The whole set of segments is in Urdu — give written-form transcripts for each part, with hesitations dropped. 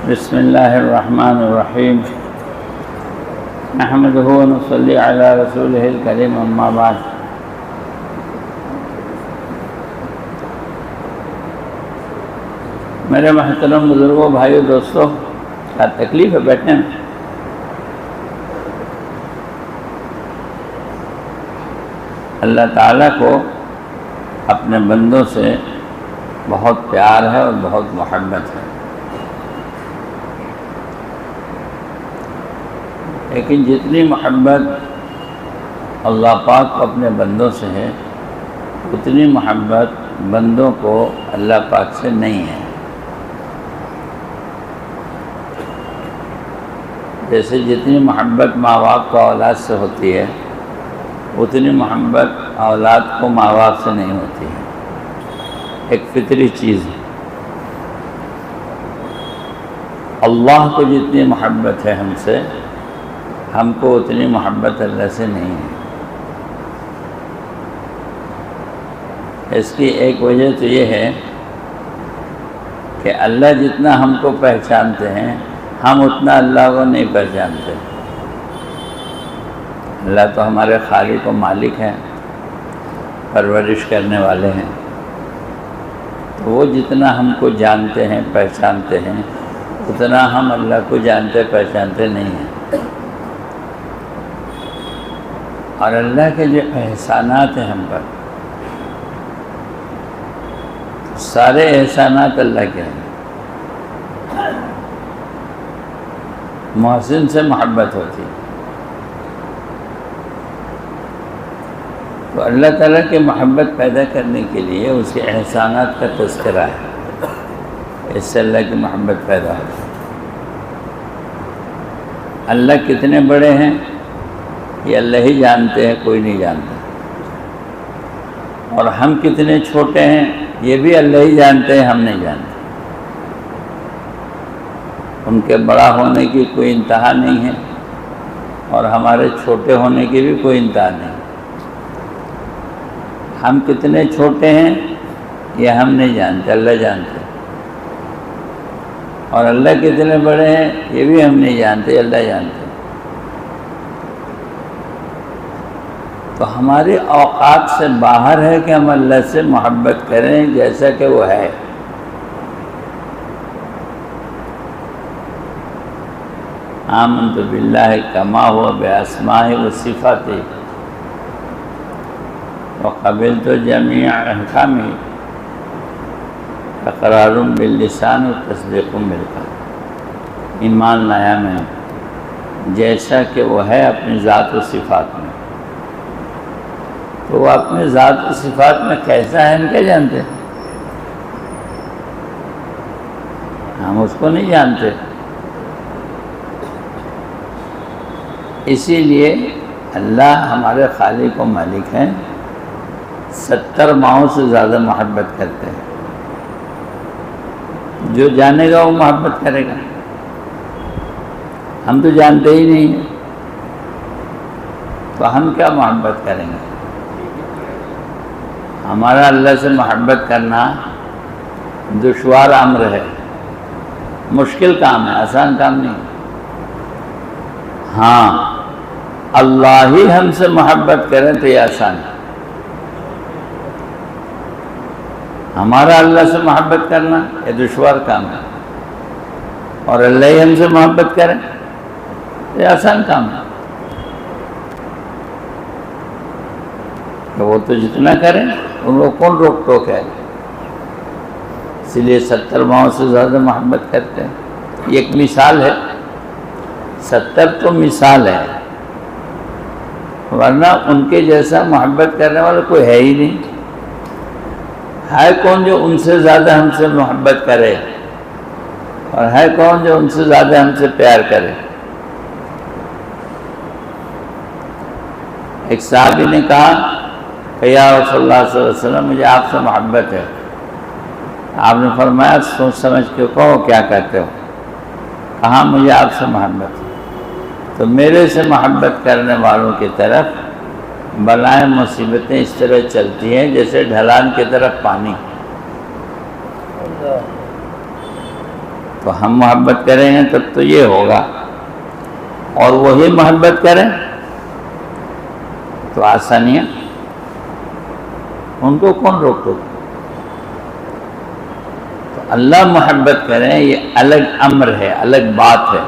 بسم اللہ الرحمن الرحیم نحمدہ ونصلی علی رسولہ الکریم اما بعد۔ میرے محترم بزرگوں، بھائیو، دوستوں، کیا تکلیف ہے بیٹھنے میں؟ اللہ تعالیٰ کو اپنے بندوں سے بہت پیار ہے اور بہت محبت ہے، لیکن جتنی محبت اللہ پاک کو اپنے بندوں سے ہے اتنی محبت بندوں کو اللہ پاک سے نہیں ہے۔ جیسے جتنی محبت ماں باپ کو اولاد سے ہوتی ہے اتنی محبت اولاد کو ماں باپ سے نہیں ہوتی ہے، ایک فطری چیز ہے۔ اللہ کو جتنی محبت ہے ہم سے، ہم کو اتنی محبت اللہ سے نہیں ہے۔ اس کی ایک وجہ تو یہ ہے کہ اللہ جتنا ہم کو پہچانتے ہیں ہم اتنا اللہ کو نہیں پہچانتے۔ اللہ تو ہمارے خالق و مالک ہیں، پرورش کرنے والے ہیں، تو وہ جتنا ہم کو جانتے ہیں پہچانتے ہیں اتنا ہم اللہ کو جانتے پہچانتے نہیں ہیں۔ اور اللہ کے جو احسانات ہیں ہم پر، سارے احسانات اللہ کے ہیں۔ محسن سے محبت ہوتی ہے تو اللہ تعالیٰ کی محبت پیدا کرنے کے لیے اس کے احسانات کا تذکرہ ہے، اس سے اللہ کی محبت پیدا ہوتی ہے۔ اللہ کتنے بڑے ہیں یہ اللہ ہی جانتے ہیں، کوئی نہیں جانتا، اور ہم کتنے چھوٹے ہیں یہ بھی اللہ ہی جانتے ہیں، ہم نہیں جانتے۔ ان کے بڑا ہونے کی کوئی انتہا نہیں ہے اور ہمارے چھوٹے ہونے کی بھی کوئی انتہا نہیں۔ ہم کتنے چھوٹے ہیں یہ ہم نہیں جانتے، اللہ جانتے، اور اللہ کتنے بڑے ہیں یہ بھی ہم نہیں جانتے، اللہ جانتے۔ تو ہماری اوقات سے باہر ہے کہ ہم اللہ سے محبت کریں جیسا کہ وہ ہے۔ آمنت باللہ کما ہوا باسمائہ و صفاتہ وقبلت جمیع احکامہ اقرار باللسان و تصدیق بالقلب۔ ایمان لایا میں جیسا کہ وہ ہے اپنی ذات و صفات میں، تو وہ اپنے ذات و صفات میں کیسا ہے ہم کیا جانتے؟ ہم اس کو نہیں جانتے۔ اسی لیے اللہ ہمارے خالق و مالک ہیں، 70 ماہوں سے زیادہ محبت کرتے ہیں۔ جو جانے گا وہ محبت کرے گا، ہم تو جانتے ہی نہیں ہیں تو ہم کیا محبت کریں گے؟ ہمارا اللہ سے محبت کرنا دشوار امر ہے، مشکل کام ہے، آسان کام نہیں۔ ہاں، اللہ ہی ہم سے محبت کریں تو یہ آسان ہے۔ ہمارا اللہ سے محبت کرنا یہ دشوار کام ہے، اور اللہ ہی ہم سے محبت کریں یہ آسان کام ہے۔ تو وہ تو جتنا کریں ان کو کون روک ٹوک ہے؟ اس لیے 70 ماہوں سے زیادہ محبت کرتے ہیں۔ یہ ایک مثال ہے، 70 تو مثال ہے، ورنہ ان کے جیسا محبت کرنے والا کوئی ہے ہی نہیں۔ ہے کون جو ان سے زیادہ ہم سے محبت کرے، اور ہے کون جو ان سے زیادہ ہم سے پیار کرے؟ ایک صحابی نے کہا کہ یا رسول اللہ صلی اللہ علیہ وسلم مجھے آپ سے محبت ہے۔ آپ نے فرمایا سوچ سمجھ کے کہو کیا کہتے ہو؟ کہا مجھے آپ سے محبت ہے۔ تو میرے سے محبت کرنے والوں کی طرف بلائیں مصیبتیں اس طرح چلتی ہیں جیسے ڈھلان کی طرف پانی۔ تو ہم محبت کریں گے تب تو یہ ہوگا، اور وہی محبت کریں تو آسانیاں ان کو کون روک دو؟ تو اللہ محبت کریں یہ الگ امر ہے، الگ بات ہے،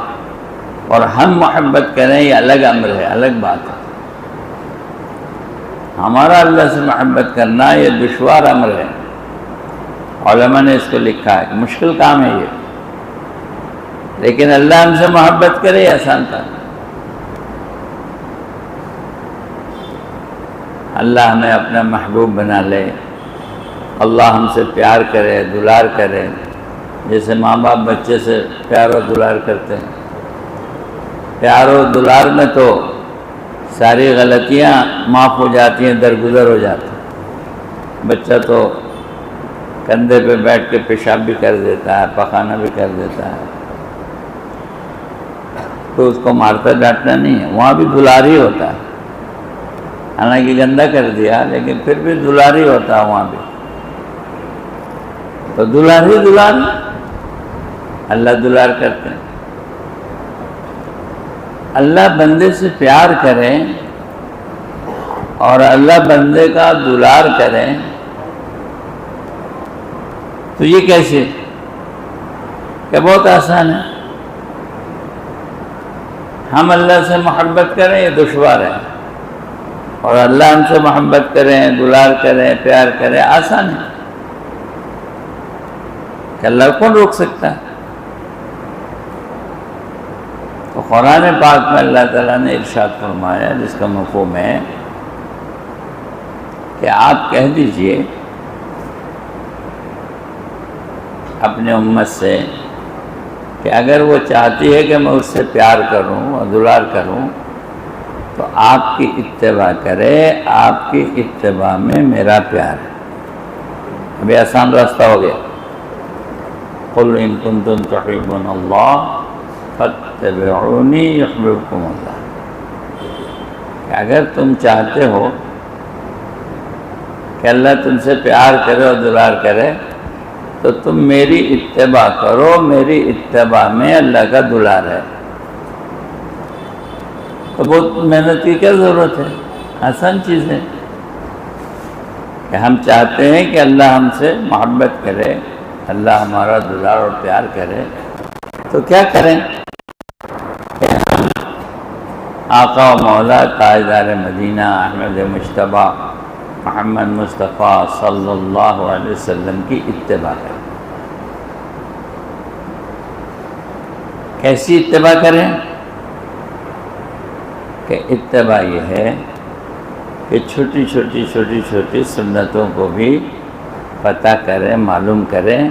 اور ہم محبت کریں یہ الگ امر ہے، الگ بات ہے۔ ہمارا اللہ سے محبت کرنا یہ دشوار امر ہے، علماء نے اس کو لکھا ہے، مشکل کام ہے یہ، لیکن اللہ ہم سے محبت کرے یہ آسان تھا۔ اللہ ہمیں اپنا محبوب بنا لے، اللہ ہم سے پیار کرے، دلار کرے، جیسے ماں باپ بچے سے پیار و دلار کرتے ہیں۔ پیار و دلار میں تو ساری غلطیاں معاف ہو جاتی ہیں، درگزر ہو جاتی ہیں۔ بچہ تو کندھے پہ بیٹھ کے پیشاب بھی کر دیتا ہے، پخانہ بھی کر دیتا ہے، تو اس کو مارتا ڈانٹنا نہیں ہے، وہاں بھی دلار ہی ہوتا ہے، حالانکہ گندہ کر دیا لیکن پھر بھی دلار ہی ہوتا ہے وہاں بھی، تو دلار ہی دلار ہے، اللہ دلار کرتے ہیں۔ اللہ بندے سے پیار کرے اور اللہ بندے کا دلار کرے تو یہ کیسے؟ کہ بہت آسان ہے۔ ہم اللہ سے محبت کریں یہ دشوار ہے، اور اللہ ہم سے محبت کریں، دلار کریں، پیار کریں آسان ہے، کہ اللہ کون روک سکتا ہے؟ تو قرآن پاک میں اللہ تعالیٰ نے ارشاد فرمایا، جس کا مفہوم ہے کہ آپ کہہ دیجئے اپنے امت سے کہ اگر وہ چاہتی ہے کہ میں اس سے پیار کروں اور دلار کروں تو آپ کی اتباع کرے، آپ کی اتباع میں میرا پیار ہے۔ ابھی آسان راستہ ہو گیا، قُلْ إِن كُنتُمْ تُحِبُّونَ اللَّهَ فَاتَّبِعُونِي يُحْبِبْكُمُ اللَّهُ، کہ اگر تم چاہتے ہو کہ اللہ تم سے پیار کرے اور دلار کرے تو تم میری اتباع کرو، میری اتباع میں اللہ کا دلار ہے۔ تو بہت محنت کی کیا ضرورت ہے، آسان چیز ہے کہ ہم چاہتے ہیں کہ اللہ ہم سے محبت کرے، اللہ ہمارا دلار اور پیار کرے، تو کیا کریں؟ کہ ہم آقا و مولا تاجدار مدینہ احمد مجتبیٰ محمد مصطفیٰ صلی اللہ علیہ وسلم کی اتباع کریں۔ کیسی اتباع کریں؟ کہ اتباع یہ ہے کہ چھوٹی چھوٹی سنتوں کو بھی پتہ کریں، معلوم کریں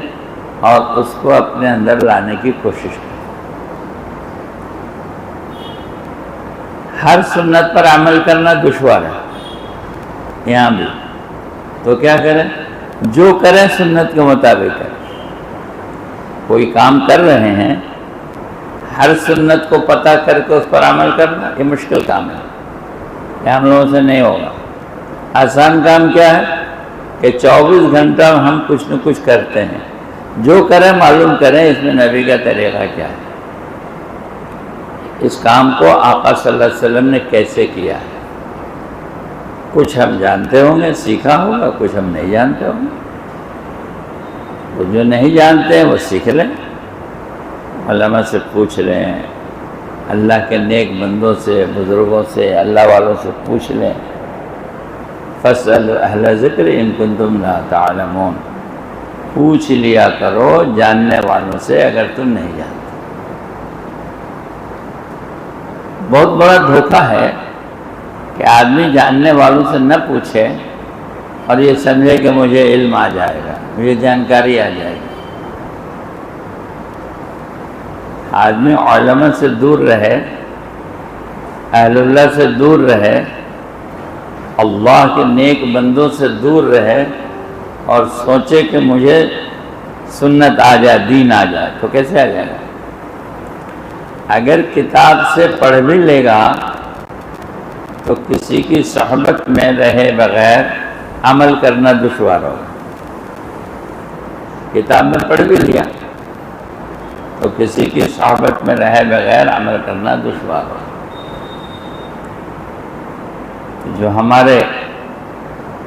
اور اس کو اپنے اندر لانے کی کوشش کریں۔ ہر سنت پر عمل کرنا دشوار ہے یہاں بھی، تو کیا کریں؟ جو کریں سنت کے مطابق کریں۔ کوئی کام کر رہے ہیں، ہر سنت کو پتہ کر کے اس پر عمل کرنا یہ مشکل کام ہے، یہ ہم لوگوں سے نہیں ہوگا۔ آسان کام کیا ہے کہ 24 گھنٹہ ہم کچھ نہ کچھ کرتے ہیں، جو کریں معلوم کریں اس میں نبی کا طریقہ کیا ہے، اس کام کو آقا صلی اللہ علیہ وسلم نے کیسے کیا ہے۔ کچھ ہم جانتے ہوں گے، سیکھا ہوگا، کچھ ہم نہیں جانتے ہوں گے، وہ جو نہیں جانتے ہیں وہ سیکھ لیں، علماء سے پوچھ لیں، اللہ کے نیک بندوں سے، بزرگوں سے، اللہ والوں سے پوچھ لیں۔ فَاسْأَلُوا أَهْلَ الذِّكْرِ إِن كُنتُمْ لَا تَعْلَمُونَ، پوچھ لیا کرو جاننے والوں سے اگر تم نہیں جانتے۔ بہت بڑا دھوکہ ہے کہ آدمی جاننے والوں سے نہ پوچھے اور یہ سمجھے کہ مجھے علم آ جائے گا، مجھے جانکاری آ جائے گی۔ آدمی علماء سے دور رہے، اہل اللہ سے دور رہے، اللہ کے نیک بندوں سے دور رہے اور سوچے کہ مجھے سنت آ جائے، دین آ جائے، تو کیسے آ جائے گا؟ اگر کتاب سے پڑھ بھی لے گا تو کسی کی صحبت میں رہے بغیر عمل کرنا دشوار ہوگا۔ کتاب میں پڑھ بھی لیا تو تو کسی کی صحبت میں رہے بغیر عمل کرنا دشوار ہو۔ جو ہمارے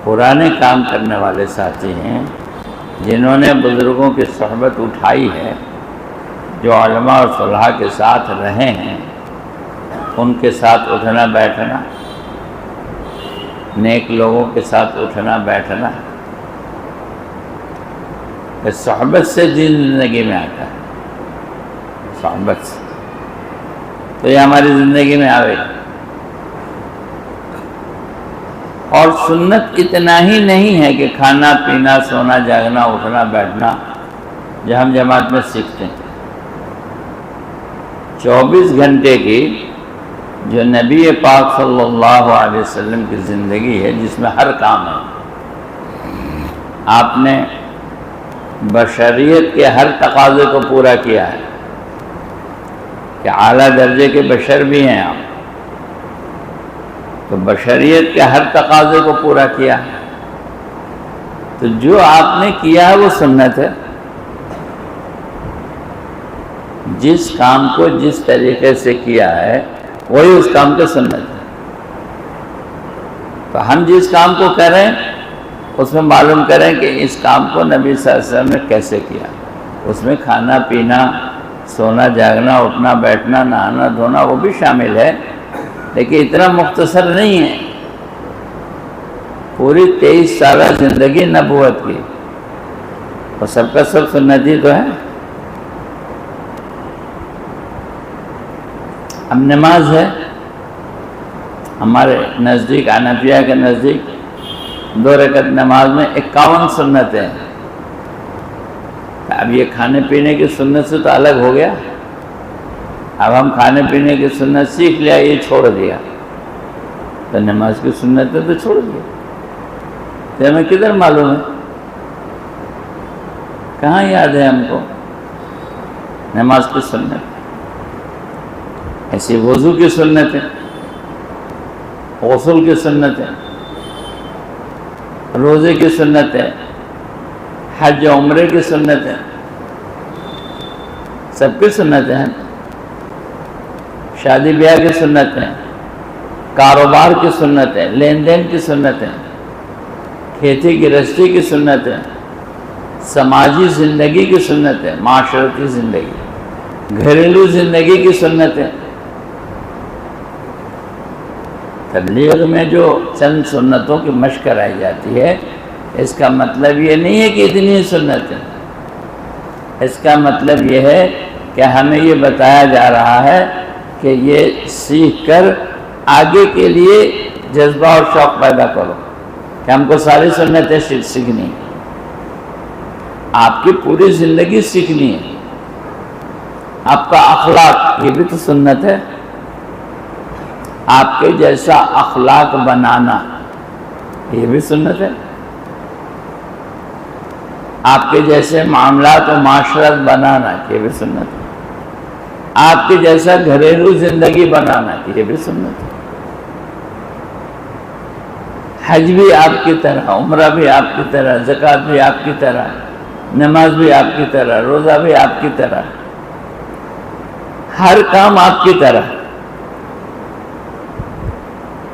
پرانے کام کرنے والے ساتھی ہیں، جنہوں نے بزرگوں کی صحبت اٹھائی ہے، جو علماء اور صلحاء کے ساتھ رہے ہیں، ان کے ساتھ اٹھنا بیٹھنا، نیک لوگوں کے ساتھ اٹھنا بیٹھنا، اس صحبت سے دین زندگی میں آتا ہے، صحبت سے، تو یہ ہماری زندگی میں آئے۔ اور سنت اتنا ہی نہیں ہے کہ کھانا پینا سونا جاگنا اٹھنا بیٹھنا جو ہم جماعت میں سیکھتے ہیں۔ 24 گھنٹے کی جو نبی پاک صلی اللہ علیہ وسلم کی زندگی ہے، جس میں ہر کام ہے، آپ نے بشریت کے ہر تقاضے کو پورا کیا ہے کہ اعلیٰ درجے کے بشر بھی ہیں آپ، تو بشریت کے ہر تقاضے کو پورا کیا ہے۔ تو جو آپ نے کیا ہے وہ سنت ہے۔ جس کام کو جس طریقے سے کیا ہے وہی اس کام کی سنت ہے۔ تو ہم جس کام کو کریں اس میں معلوم کریں کہ اس کام کو نبی صلی اللہ علیہ وسلم نے کیسے کیا۔ اس میں کھانا پینا سونا جاگنا اٹھنا بیٹھنا نہانا دھونا وہ بھی شامل ہے، لیکن اتنا مختصر نہیں ہے۔ پوری 23 سالہ زندگی نبوت کی، اور سب کا سب سنتی تو ہے۔ اب نماز ہے، ہمارے نزدیک حنفیہ کے نزدیک 2 رکعت نماز میں 51 سنتیں ہیں۔ اب یہ کھانے پینے کی سنت سے تو الگ ہو گیا۔ اب ہم کھانے پینے کی سنت سیکھ لیا، یہ چھوڑ دیا، تو نماز کی سنت تو چھوڑ دیا۔ تو ہمیں کدھر معلوم ہے؟ کہاں یاد ہے ہم کو نماز کی سنت؟ ایسی وضو کی سنت ہے، غسل کی سنت ہے، روزے کی سنت ہے، حج و عمرے کی سنت ہے، سب کی سنتیں ہیں۔ شادی بیاہ کی سنت ہے، کاروبار کی سنت ہے، لین دین کی سنت ہے، کھیتی گرہستی کی سنت ہے، سماجی زندگی کی سنت ہے، معاشرتی زندگی، گھریلو زندگی کی سنت ہے۔ تبلیغ میں جو چند سنتوں کی مشق کرائی جاتی ہے، اس کا مطلب یہ نہیں ہے کہ اتنی سنت ہے۔ اس کا مطلب یہ ہے کہ ہمیں یہ بتایا جا رہا ہے کہ یہ سیکھ کر آگے کے لیے جذبہ اور شوق پیدا کرو کہ ہم کو ساری سنتیں سیکھنی ہیں، آپ کی پوری زندگی سیکھنی ہے۔ آپ کا اخلاق یہ بھی تو سنت ہے، آپ کے جیسا اخلاق بنانا یہ بھی سنت ہے، آپ کے جیسے معاملات و معاشرت بنانا یہ بھی سنت ہے، آپ کے جیسا گھریلو زندگی بنانا یہ بھی سنت ہے۔ حج بھی آپ کی طرح، عمرہ بھی آپ کی طرح، زکوٰۃ بھی آپ کی طرح، نماز بھی آپ کی طرح، روزہ بھی آپ کی طرح، ہر کام آپ کی طرح۔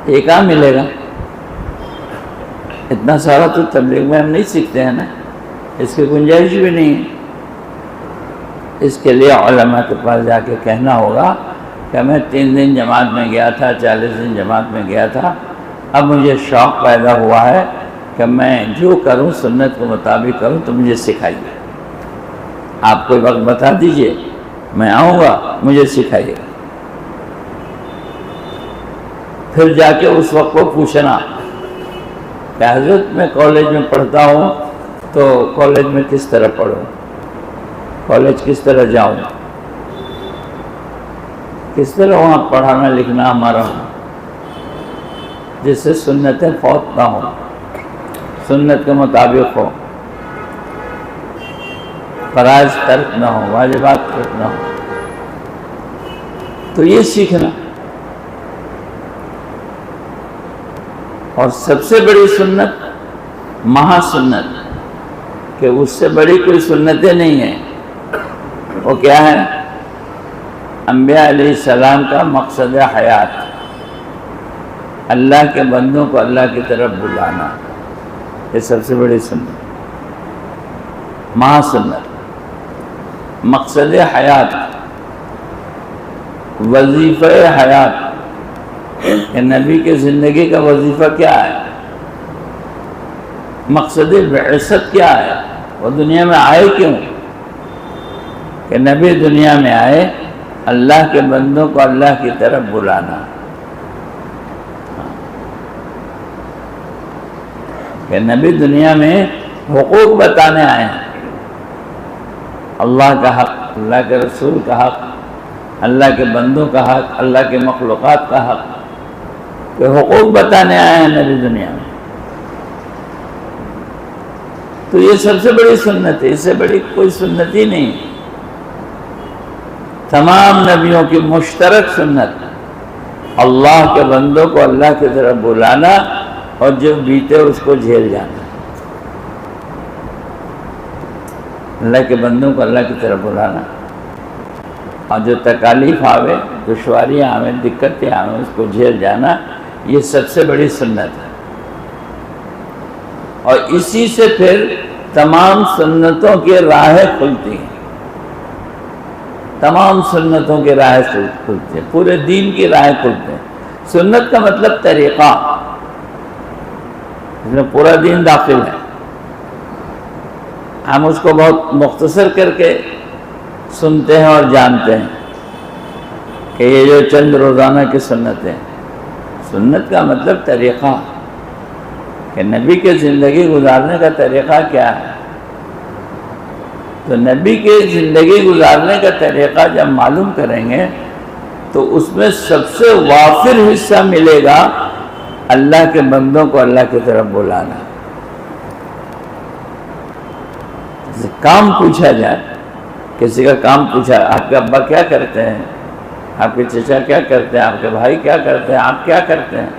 یہ کام ملے گا؟ اتنا سارا تو تبلیغ میں ہم نہیں سیکھتے ہیں نا، اس کی گنجائش بھی نہیں ہے۔ اس کے لیے علماء کے پاس جا کے کہنا ہوگا کہ میں 3 دن جماعت میں گیا تھا، 40 دن جماعت میں گیا تھا، اب مجھے شوق پیدا ہوا ہے کہ میں جو کروں سنت کے مطابق کروں، تو مجھے سکھائیے۔ آپ کوئی وقت بتا دیجئے، میں آؤں گا، مجھے سکھائیے۔ پھر جا کے اس وقت کو پوچھنا کہ حضرت میں کالج میں پڑھتا ہوں، تو کالج میں کس طرح پڑھوں، کالج کس طرح جاؤں، کس طرح وہاں پڑھانا لکھنا ہمارا ہو، جس سے سنتیں فوت نہ ہو، سنت کے مطابق ہو، فرائض ترک نہ ہو، واجبات ترک نہ ہو۔ تو یہ سیکھنا۔ اور سب سے بڑی سنت مہا سنت، کہ اس سے بڑی کوئی سنتیں نہیں ہیں، وہ کیا ہے؟ انبیاء علیہ السلام کا مقصد حیات، اللہ کے بندوں کو اللہ کی طرف بلانا، یہ سب سے بڑی سنت، مہا سنت، مقصد حیات، وظیفہ حیات کہ نبی کی زندگی کا وظیفہ کیا ہے، مقصد بعثت کیا ہے، وہ دنیا میں آئے کیوں، کہ نبی دنیا میں آئے اللہ کے بندوں کو اللہ کی طرف بلانا، کہ نبی دنیا میں حقوق بتانے آئے ہیں، اللہ کا حق، اللہ کے رسول کا حق، اللہ کے بندوں کا حق، اللہ کے مخلوقات کا حق، کہ حقوق بتانے آئے ہیں نبی دنیا میں۔ تو یہ سب سے بڑی سنت ہے، اس سے بڑی کوئی سنت ہی نہیں، تمام نبیوں کی مشترک سنت، اللہ کے بندوں کو اللہ کی طرف بلانا اور جو بیتے اس کو جھیل جانا، اللہ کے بندوں کو اللہ کی طرف بلانا، اور جو تکالیف آوے، دشواریاں آوے، دقتیں آوے، اس کو جھیل جانا، یہ سب سے بڑی سنت ہے۔ اور اسی سے پھر تمام سنتوں کی راہیں کھلتی ہیں، تمام سنتوں کی راہیں کھلتی ہیں، پورے دین کی راہیں کھلتے ہیں۔ سنت کا مطلب طریقہ، اس میں پورا دین داخل ہے۔ ہم اس کو بہت مختصر کر کے سنتے ہیں اور جانتے ہیں کہ یہ جو چند روزانہ کی سنتیں، سنت کا مطلب طریقہ، کہ نبی کے زندگی گزارنے کا طریقہ کیا ہے۔ تو نبی کے زندگی گزارنے کا طریقہ جب معلوم کریں گے تو اس میں سب سے وافر حصہ ملے گا اللہ کے بندوں کو اللہ کی طرف بلانا۔ کام پوچھا جائے، کسی کا کام پوچھا، آپ کے ابا کیا کرتے ہیں، آپ کے چچا کیا کرتے ہیں، آپ کے بھائی کیا کرتے ہیں، آپ کیا کرتے ہیں،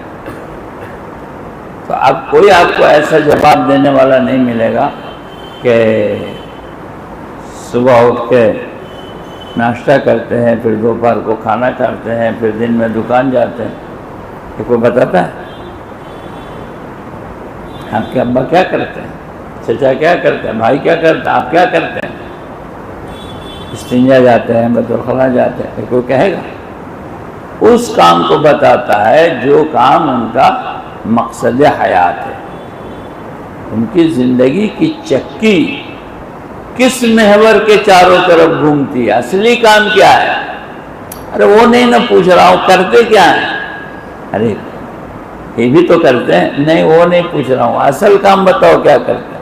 تو اب کوئی آپ کو ایسا جواب دینے والا نہیں ملے گا کہ صبح اٹھ کے ناشتہ کرتے ہیں، پھر دوپہر کو کھانا کھاتے ہیں، پھر دن میں دکان جاتے ہیں۔ یہ کوئی بتاتا ہے؟ آپ کے ابا کیا کرتے ہیں، چچا کیا کرتے ہیں، بھائی کیا کرتے ہیں، آپ کیا کرتے ہیں؟ استنجا جاتے ہیں، بیت الخلاء جاتے ہیں، کوئی کہے گا؟ اس کام کو بتاتا ہے جو کام ان کا مقصد حیات ہے، ان کی زندگی کی چکی کس محور کے چاروں طرف گھومتی ہے، اصلی کام کیا ہے۔ ارے وہ نہیں نہ پوچھ رہا ہوں، کرتے کیا ہیں، ارے یہ بھی تو کرتے ہیں، نہیں وہ نہیں پوچھ رہا ہوں، اصل کام بتاؤ کیا کرتے ہیں۔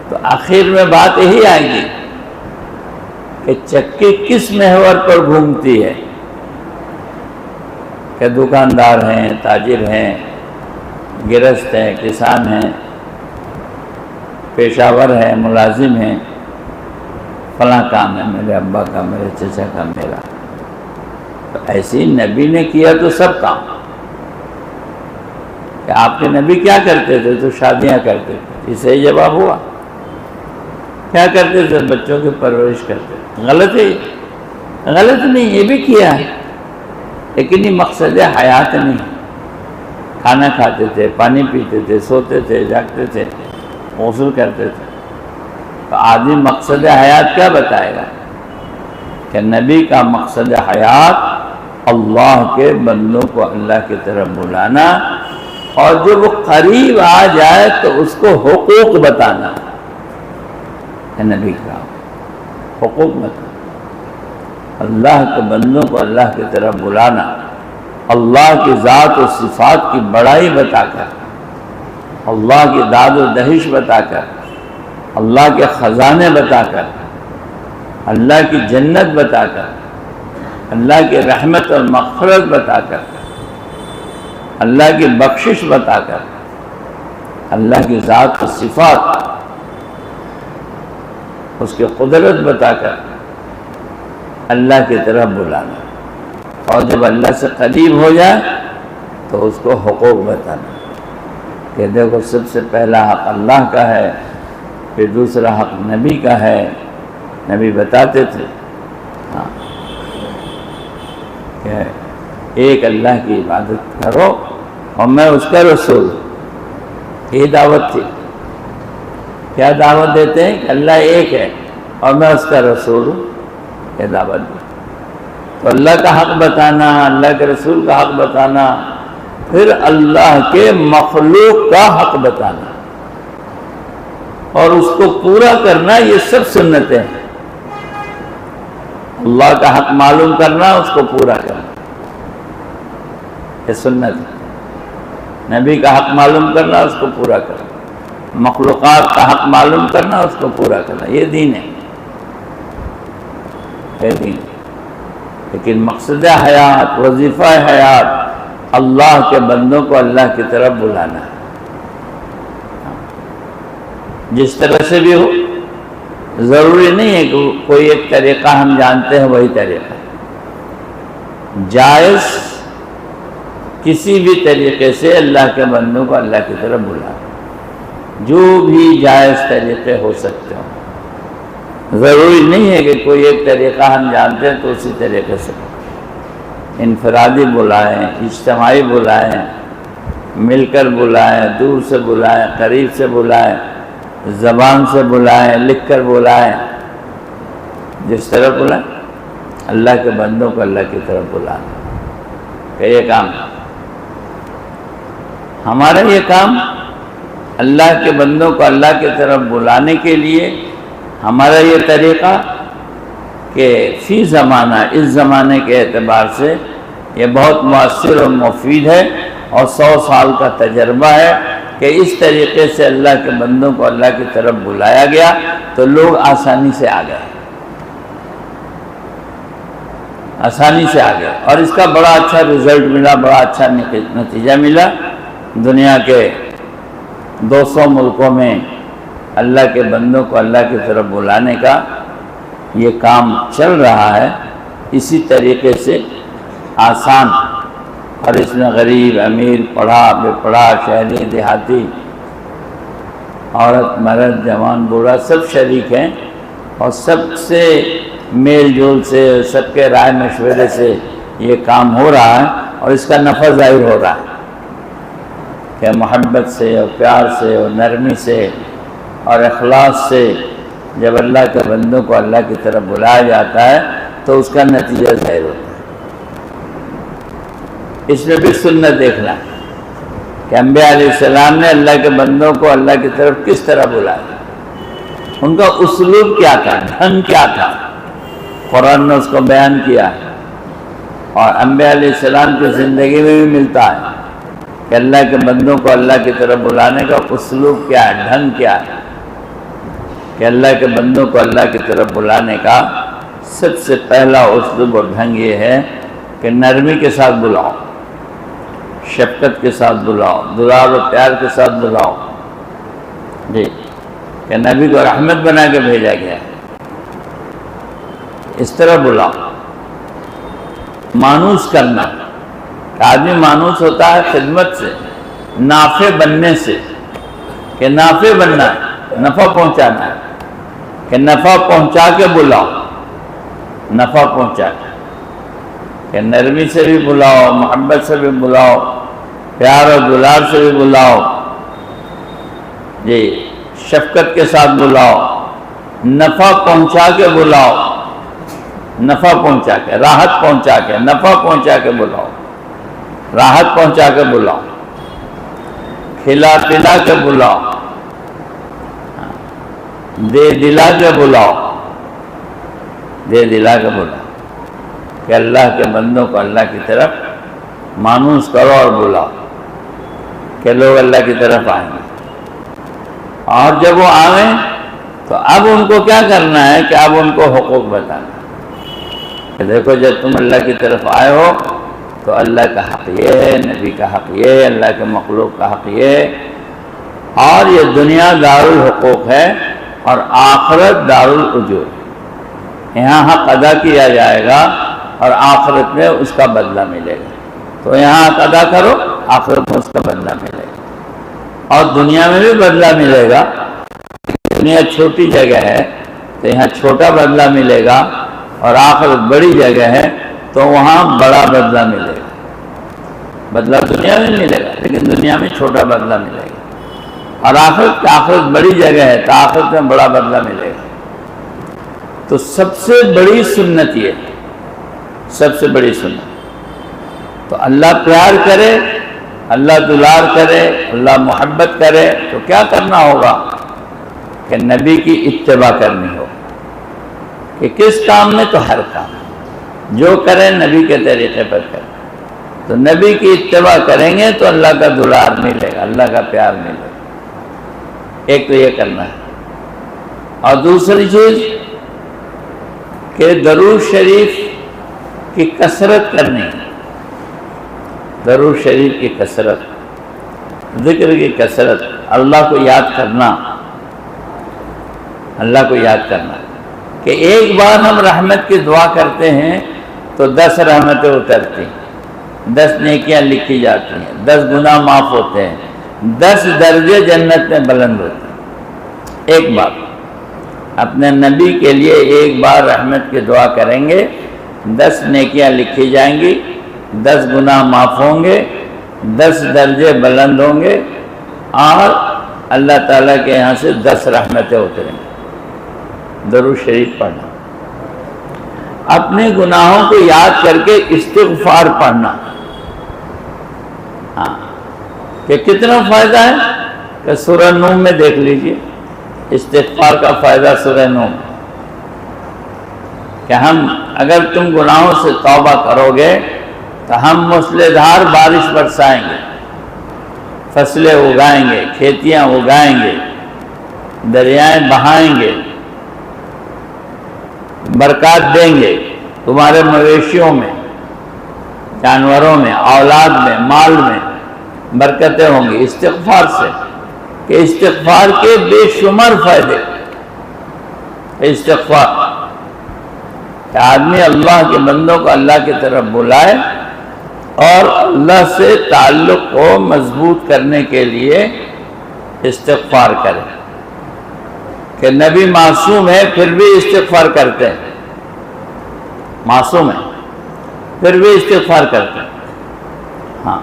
تو آخر میں بات یہی آئے گی کہ چکی کس محور پر گھومتی ہے، کہ دکاندار ہیں، تاجر ہیں، گرہست ہیں، کسان ہیں، پیشہ ور ہیں، ملازم ہیں، فلاں کام ہے میرے ابا کا، میرے چچا کا، میرا۔ تو ایسی نبی نے کیا تو سب کام، کہ آپ کے نبی کیا کرتے تھے، تو شادیاں کرتے تھے، اس سے ہی جواب ہوا۔ کیا کرتے تھے، بچوں کی پرورش کرتے تھے۔ غلط ہے، غلط نہیں، یہ بھی کیا ہے، لیکن یہ مقصد حیات نہیں۔ کھانا کھاتے تھے، پانی پیتے تھے، سوتے تھے، جاگتے تھے، غسل کرتے تھے۔ تو آدمی مقصد حیات کیا بتائے گا، کہ نبی کا مقصد حیات اللہ کے بندوں کو اللہ کی طرف بلانا، اور جب وہ قریب آ جائے تو اس کو حقوق بتانا ہے۔ نبی کا حقوق بتانا، اللہ کے بندوں کو اللہ کی طرف بلانا، اللہ کی ذات و صفات کی بڑائی بتا کر، اللہ کی داد و دہش بتا کر، اللہ کے خزانے بتا کر، اللہ کی جنت بتا کر، اللہ کی رحمت اور مغفرت بتا کر، اللہ کی بخشش بتا کر، اللہ کی ذات و صفات، اس کی قدرت بتا کر اللہ کی طرف بلانا، اور جب اللہ سے قریب ہو جائے تو اس کو حقوق بتانا، کہ دیکھو سب سے پہلا حق اللہ کا ہے، پھر دوسرا حق نبی کا ہے۔ نبی بتاتے تھے ہاں کہ ایک اللہ کی عبادت کرو اور میں اس کا رسول ہوں. یہ دعوت تھی. کیا دعوت دیتے ہیں کہ اللہ ایک ہے اور میں اس کا رسول ہوں. یہ دعوت دی. تو اللہ کا حق بتانا، اللہ کے رسول کا حق بتانا، پھر اللہ کے مخلوق کا حق بتانا اور اس کو پورا کرنا، یہ سب سنتیں ہیں. اللہ کا حق معلوم کرنا، اس کو پورا کرنا، یہ سنت ہے. نبی کا حق معلوم کرنا، اس کو پورا کرنا. مخلوقات کا حق معلوم کرنا، اس کو پورا کرنا. یہ دین ہے، یہ دین ہے. لیکن مقصد حیات، وظیفہ حیات اللہ کے بندوں کو اللہ کی طرف بلانا ہے. جس طرح سے بھی ہو، ضروری نہیں ہے کہ کوئی ایک طریقہ ہم جانتے ہیں وہی طریقہ. جائز کسی بھی طریقے سے اللہ کے بندوں کو اللہ کی طرف بلانا، جو بھی جائز طریقے ہو سکتے ہوں. ضروری نہیں ہے کہ کوئی ایک طریقہ ہم جانتے ہیں تو اسی طریقے سے انفرادی بلائیں، اجتماعی بلائیں، مل کر بلائیں، دور سے بلائیں، قریب سے بلائیں، زبان سے بلائیں، لکھ کر بلائیں، جس طرح بلائیں. اللہ کے بندوں کو اللہ کی طرف بلانا کہ یہ کام ہمارا، یہ کام اللہ کے بندوں کو اللہ کی طرف بلانے کے لیے ہمارا یہ طریقہ کہ فی زمانہ، اس زمانے کے اعتبار سے یہ بہت مؤثر اور مفید ہے اور 100 سال کا تجربہ ہے کہ اس طریقے سے اللہ کے بندوں کو اللہ کی طرف بلایا گیا تو لوگ آسانی سے آ گئے، آسانی سے آ گئے. اور اس کا بڑا اچھا رزلٹ ملا، بڑا اچھا نتیجہ ملا. دنیا کے 200 ملکوں میں اللہ کے بندوں کو اللہ کی طرف بلانے کا یہ کام چل رہا ہے اسی طریقے سے آسان. اور اس میں غریب، امیر، پڑھا، بے پڑھا، شہری، دیہاتی، عورت، مرد، جوان، بوڑھا سب شریک ہیں اور سب سے میل جول سے، سب کے رائے مشورے سے یہ کام ہو رہا ہے اور اس کا نفع ظاہر ہو رہا ہے کہ محبت سے اور پیار سے اور نرمی سے اور اخلاص سے جب اللہ کے بندوں کو اللہ کی طرف بلایا جاتا ہے تو اس کا نتیجہ ظاہر ہوتا ہے. اس میں بھی سنت دیکھنا کہ انبیاء علیہ السلام نے اللہ کے بندوں کو اللہ کی طرف کس طرح بلایا، ان کا اسلوب کیا تھا، ڈھنگ کیا تھا. قرآن نے اس کو بیان کیا ہے اور انبیاء علیہ السلام کی زندگی میں بھی ملتا ہے کہ اللہ کے بندوں کو اللہ کی طرف بلانے کا اسلوب کیا ہے، ڈھنگ کیا ہے. کہ اللہ کے بندوں کو اللہ کی طرف بلانے کا سب سے پہلا اسلوب اور ڈھنگ یہ ہے کہ نرمی کے ساتھ بلاؤ، شفقت کے ساتھ بلاؤ، دلال و پیار کے ساتھ بلاؤ. جی کہ نبی کو رحمت بنا کے بھیجا گیا ہے، اس طرح بلاؤ. مانوس کرنا، آدمی مانوس ہوتا ہے خدمت سے، نافع بننے سے، کہ نافع بننا ہے، نفع پہنچانا ہے، کہ نفع پہنچا کے بلاؤ، نفع پہنچا کے، کہ نرمی سے بھی بلاؤ، محبت سے بھی بلاؤ، پیار اور دلار سے بھی بلاؤ، جی شفقت کے ساتھ بلاؤ، نفع پہنچا کے بلاؤ، نفع پہنچا کے، راحت پہنچا کے، نفع پہنچا کے بلاؤ، راحت پہنچا کے بلاؤ، کھلا پلا کے بلاؤ، دے دلا کے بلاؤ، دے دلا کے بلاؤ. کہ اللہ کے بندوں کو اللہ کی طرف مانوس کرو اور بلاؤ کہ لوگ اللہ کی طرف آئیں گے. اور جب وہ آئیں تو اب ان کو کیا کرنا ہے کہ اب ان کو حقوق بتانا کہ دیکھو جب تم اللہ کی طرف آئے ہو تو اللہ کا حق یہ ہے، نبی کا حق یہ ہے، اللہ کے مخلوق کا حق یہ ہے. اور یہ دنیا دارالحقوق ہے اور آخرت دارالعجور. یہاں حق ادا کیا جائے گا اور آخرت میں اس کا بدلہ ملے گا. تو یہاں حق ادا کرو، آخرت میں اس کا بدلہ ملے گا اور دنیا میں بھی بدلہ ملے گا. دنیا چھوٹی جگہ ہے تو یہاں چھوٹا بدلہ ملے گا اور آخرت بڑی جگہ ہے تو وہاں بڑا بدلہ ملے گا. بدلہ دنیا میں ملے گا لیکن دنیا میں چھوٹا بدلہ ملے گا. اور آخرت بڑی جگہ ہے تو آخرت میں بڑا بدلہ ملے گا. تو سب سے بڑی سنت یہ، سب سے بڑی سنت. تو اللہ پیار کرے، اللہ دلار کرے، اللہ محبت کرے تو کیا کرنا ہوگا کہ نبی کی اتباع کرنی ہو. کہ کس کام میں تو ہر کام جو کریں نبی کے طریقے پر کریں. تو نبی کی اتباع کریں گے تو اللہ کا دلار ملے گا، اللہ کا پیار ملے گا. ایک تو یہ کرنا ہے. اور دوسری چیز کہ درود شریف کی کثرت کرنی ہے. درود شریف کی کثرت، ذکر کی کثرت، اللہ کو یاد کرنا، اللہ کو یاد کرنا. کہ ایک بار ہم رحمت کی دعا کرتے ہیں تو 10 رحمتیں اترتی ہیں، 10 نیکیاں لکھی جاتی ہیں، 10 گناہ معاف ہوتے ہیں، 10 درجے جنت میں بلند ہوتے ہیں. ایک بار اپنے نبی کے لیے ایک بار رحمت کی دعا کریں گے، 10 نیکیاں لکھی جائیں گی، 10 گناہ معاف ہوں گے، 10 درجے بلند ہوں گے، اور اللہ تعالیٰ کے یہاں سے 10 رحمتیں اتریں گی. درود شریف پڑھنا، اپنے گناہوں کو یاد کر کے استغفار پڑھنا. ہاں کہ کتنا فائدہ ہے کہ سورہ نوح میں دیکھ لیجئے استغفار کا فائدہ. سورہ نوح کہ ہم اگر تم گناہوں سے توبہ کرو گے تو ہم موسلادھار بارش برسائیں گے، فصلیں اگائیں گے، کھیتیاں اگائیں گے، دریائیں بہائیں گے، برکات دیں گے تمہارے مویشیوں میں، جانوروں میں، اولاد میں، مال میں برکتیں ہوں گی استغفار سے. کہ استغفار کے بے شمار فائدے. استغفار کہ آدمی اللہ کے بندوں کو اللہ کی طرف بلائے اور اللہ سے تعلق کو مضبوط کرنے کے لیے استغفار کرے. کہ نبی معصوم ہے پھر بھی استغفار کرتے ہیں، معصوم ہے پھر بھی استغفار کرتے ہیں. ہاں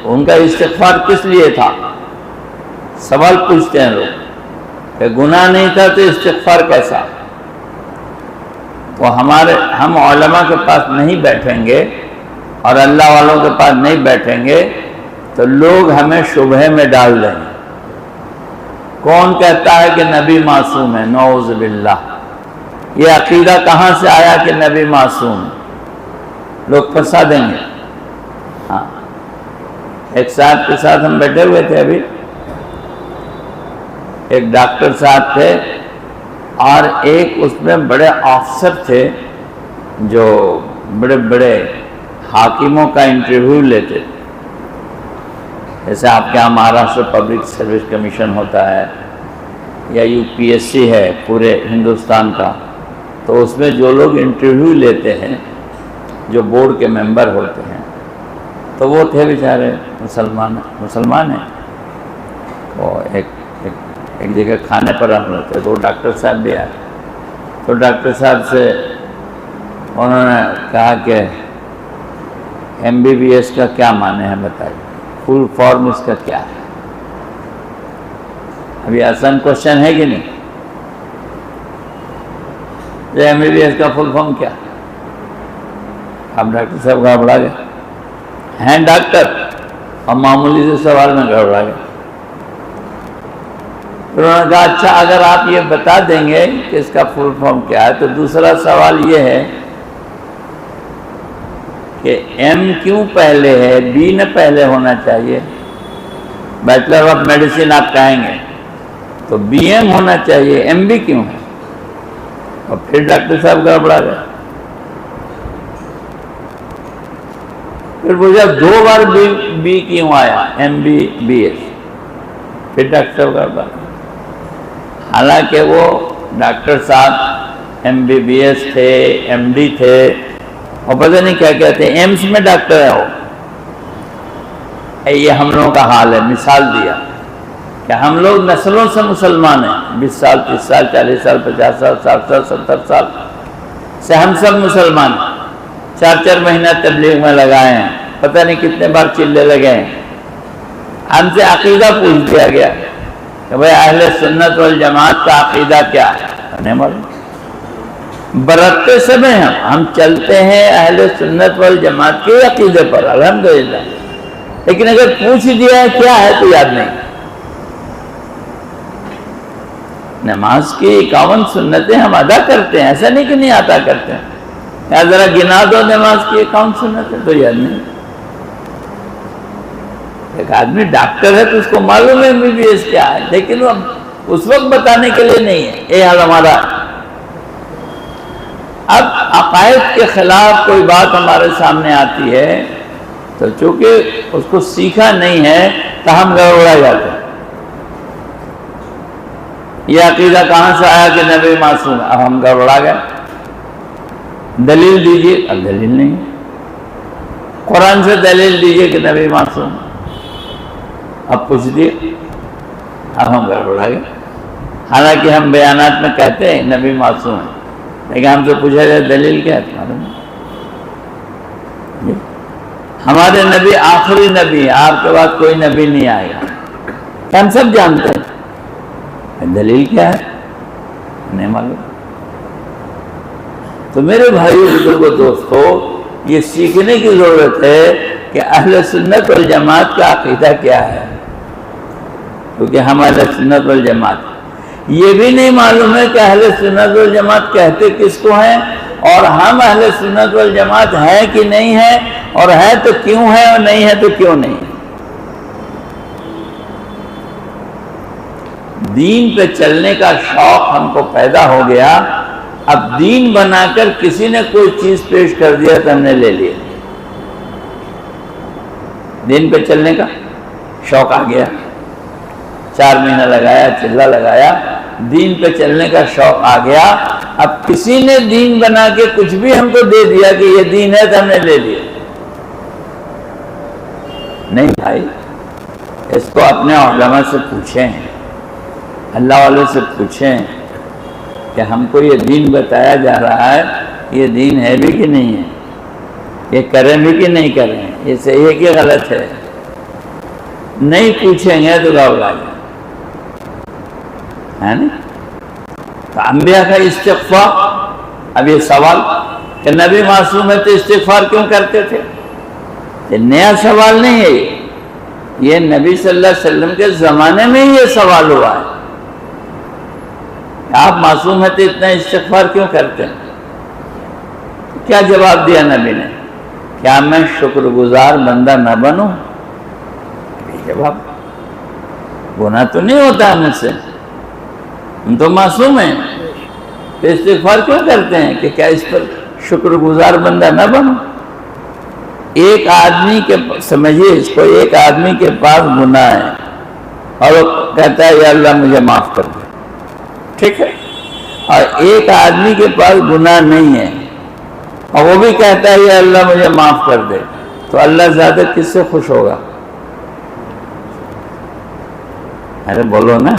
ان کا استغفار کس لیے تھا؟ سوال پوچھتے ہیں لوگ کہ گناہ نہیں تھا تو استغفار کیسا؟ تو ہم علماء کے پاس نہیں بیٹھیں گے اور اللہ والوں کے پاس نہیں بیٹھیں گے تو لوگ ہمیں شبہے میں ڈال دیں گے. کون کہتا ہے کہ نبی معصوم ہے؟ نعوذ باللہ. یہ عقیدہ کہاں سے آیا کہ نبی معصوم؟ لوگ پھنسا دیں گے. ہاں ایک صاحب کے ساتھ ہم بیٹھے ہوئے تھے ابھی، ایک ڈاکٹر صاحب تھے اور ایک اس میں بڑے افسر تھے جو بڑے بڑے حاکموں کا انٹرویو لیتے تھے. جیسے آپ کے یہاں مہاراشٹر پبلک سروس کمیشن ہوتا ہے یا UPSC ہے پورے ہندوستان کا، تو اس میں جو لوگ انٹرویو لیتے ہیں جو بورڈ کے ممبر ہوتے ہیں تو وہ تھے بیچارے مسلمان ہیں. وہ ایک جگہ کھانے پر ہم رہتے تو ڈاکٹر صاحب بھی آئے. تو ڈاکٹر صاحب سے انہوں نے کہا کہ MBBS کا کیا معنی ہے بتائیے، فل فارم اس کا کیا ہے؟ ابھی آسان کوشچن ہے کہ نہیں؟ یہ MBBS کا فل فارم کیا؟ اب ڈاکٹر صاحب گڑبڑا گئے، ہیں ڈاکٹر اور معمولی سے سوال میں گڑبڑا گئے. پھر انہوں نے کہا اچھا اگر آپ یہ بتا دیں گے کہ اس کا فل فارم کیا ہے تو دوسرا سوال یہ ہے کہ M کیوں پہلے ہے، B نہ پہلے ہونا چاہیے؟ بیچلر آف میڈیسن آپ کہیں گے تو BM ہونا چاہیے، MB کیوں ہے؟ اور پھر ڈاکٹر صاحب گڑبڑا گئے. پھر پوچھا 2 بار B کیوں آیا، MBBS؟ پھر ڈاکٹر صاحب گڑبڑا گئے. حالانکہ وہ ڈاکٹر صاحب MBBS تھے، MD تھے، اور پتہ نہیں کیا کہتے ہیں، ایمس میں ڈاکٹر ہے وہ. یہ ہم لوگوں کا حال ہے. مثال دیا کہ ہم لوگ نسلوں سے مسلمان ہیں، 20 سال 30 سال 40 سال 50 سال 60 سال 70 سال سے ہم سب مسلمان ہیں، 4 مہینہ تبلیغ میں لگائے ہیں، پتہ نہیں کتنے بار چلے لگے ہیں، ہم سے عقیدہ پوچھ دیا گیا کہ بھئی اہل سنت والجماعت کا عقیدہ کیا ہے؟ نہیں معلوم، برتتے سب ہیں، ہم چلتے ہیں اہل سنت والجماعت کے عقیدے پر الحمدللہ، لیکن اگر پوچھ دیا ہے کیا ہے تو یاد نہیں۔ نماز کی 51 سنتیں ہم ادا کرتے ہیں، ایسا نہیں کہ نہیں عطا کرتے ہیں، یا ذرا گنا دو نماز کی 51 سنتیں تو یاد نہیں۔ ایک آدمی ڈاکٹر ہے تو اس کو معلوم ہے MBBS کیا ہے، لیکن وہ اس وقت بتانے کے لیے نہیں ہے، یہ حال ہمارا۔ اب عقائد کے خلاف کوئی بات ہمارے سامنے آتی ہے تو چونکہ اس کو سیکھا نہیں ہے تو ہم گڑبڑا جاتے ہیں۔ یہ عقیدہ کہاں سے آیا کہ نبی معصوم ہے؟ اب ہم گڑبڑا گئے، دلیل دیجئے، اب دلیل نہیں، قرآن سے دلیل دیجئے کہ نبی معصوم ہے، اب پوچھ دیے، اب ہم گڑبڑا گئے۔ حالانکہ ہم بیانات میں کہتے ہیں نبی معصوم ہے، لیکن ہم سے پوچھا جائے دلیل کیا ہے تمہارے؟ ہمارے نبی آخری نبی، آپ کے بعد کوئی نبی نہیں آئے گا، ہم سب جانتے ہیں، دلیل کیا ہے نہیں معلوم۔ تو میرے بھائیو بزرگو دوستو، یہ سیکھنے کی ضرورت ہے کہ اہل سنت والجماعت کا عقیدہ کیا ہے، کیونکہ ہم اہل سنت والجماعت، یہ بھی نہیں معلوم ہے کہ اہل سنت والجماعت کہتے کس کو ہیں، اور ہم اہل سنت والجماعت ہیں کہ نہیں ہیں، اور ہے تو کیوں ہے اور نہیں ہے تو کیوں نہیں ہے۔ دین پہ چلنے کا شوق ہم کو پیدا ہو گیا، اب دین بنا کر کسی نے کوئی چیز پیش کر دیا تو ہم نے لے لیا، دین پہ چلنے کا شوق آ گیا، 4 مہینہ لگایا، چلہ لگایا، دین پہ چلنے کا شوق آ گیا، اب کسی نے دین بنا کے کچھ بھی ہم کو دے دیا کہ یہ دین ہے تو ہم نے لے لیا۔ نہیں بھائی، اس کو اپنے علماء سے پوچھیں، اللہ والے سے پوچھیں کہ ہم کو یہ دین بتایا جا رہا ہے، یہ دین ہے بھی کہ نہیں ہے، یہ کریں بھی کہ نہیں کریں، یہ صحیح ہے کہ غلط ہے۔ نہیں پوچھیں گے تو گھبرا جائیں، ہے نا؟ تو انبیاء کا استغفار، اب یہ سوال کہ نبی معصوم ہے تو استغفار کیوں کرتے تھے؟ یہ نیا سوال نہیں ہے، یہ نبی صلی اللہ علیہ وسلم کے زمانے میں ہی یہ سوال ہوا ہے، آپ معصوم ہیں تو اتنا استغفار کیوں کرتے ہیں؟ کیا جواب دیا نبی نے؟ کیا میں شکر گزار بندہ نہ بنوں؟ جواب، گناہ تو نہیں ہوتا مجھ سے، ہم تو معصوم ہیں، تو استغفار کیوں کرتے ہیں کہ کیا اس پر شکر گزار بندہ نہ بنوں؟ ایک آدمی کے، سمجھیے اس کو، ایک آدمی کے پاس گناہ ہے اور وہ کہتا ہے یا اللہ مجھے معاف کر دے، ٹھیک ہے، اور ایک آدمی کے پاس گناہ نہیں ہے اور وہ بھی کہتا ہے یا اللہ مجھے معاف کر دے، تو اللہ زیادہ کس سے خوش ہوگا؟ ارے بولو نا،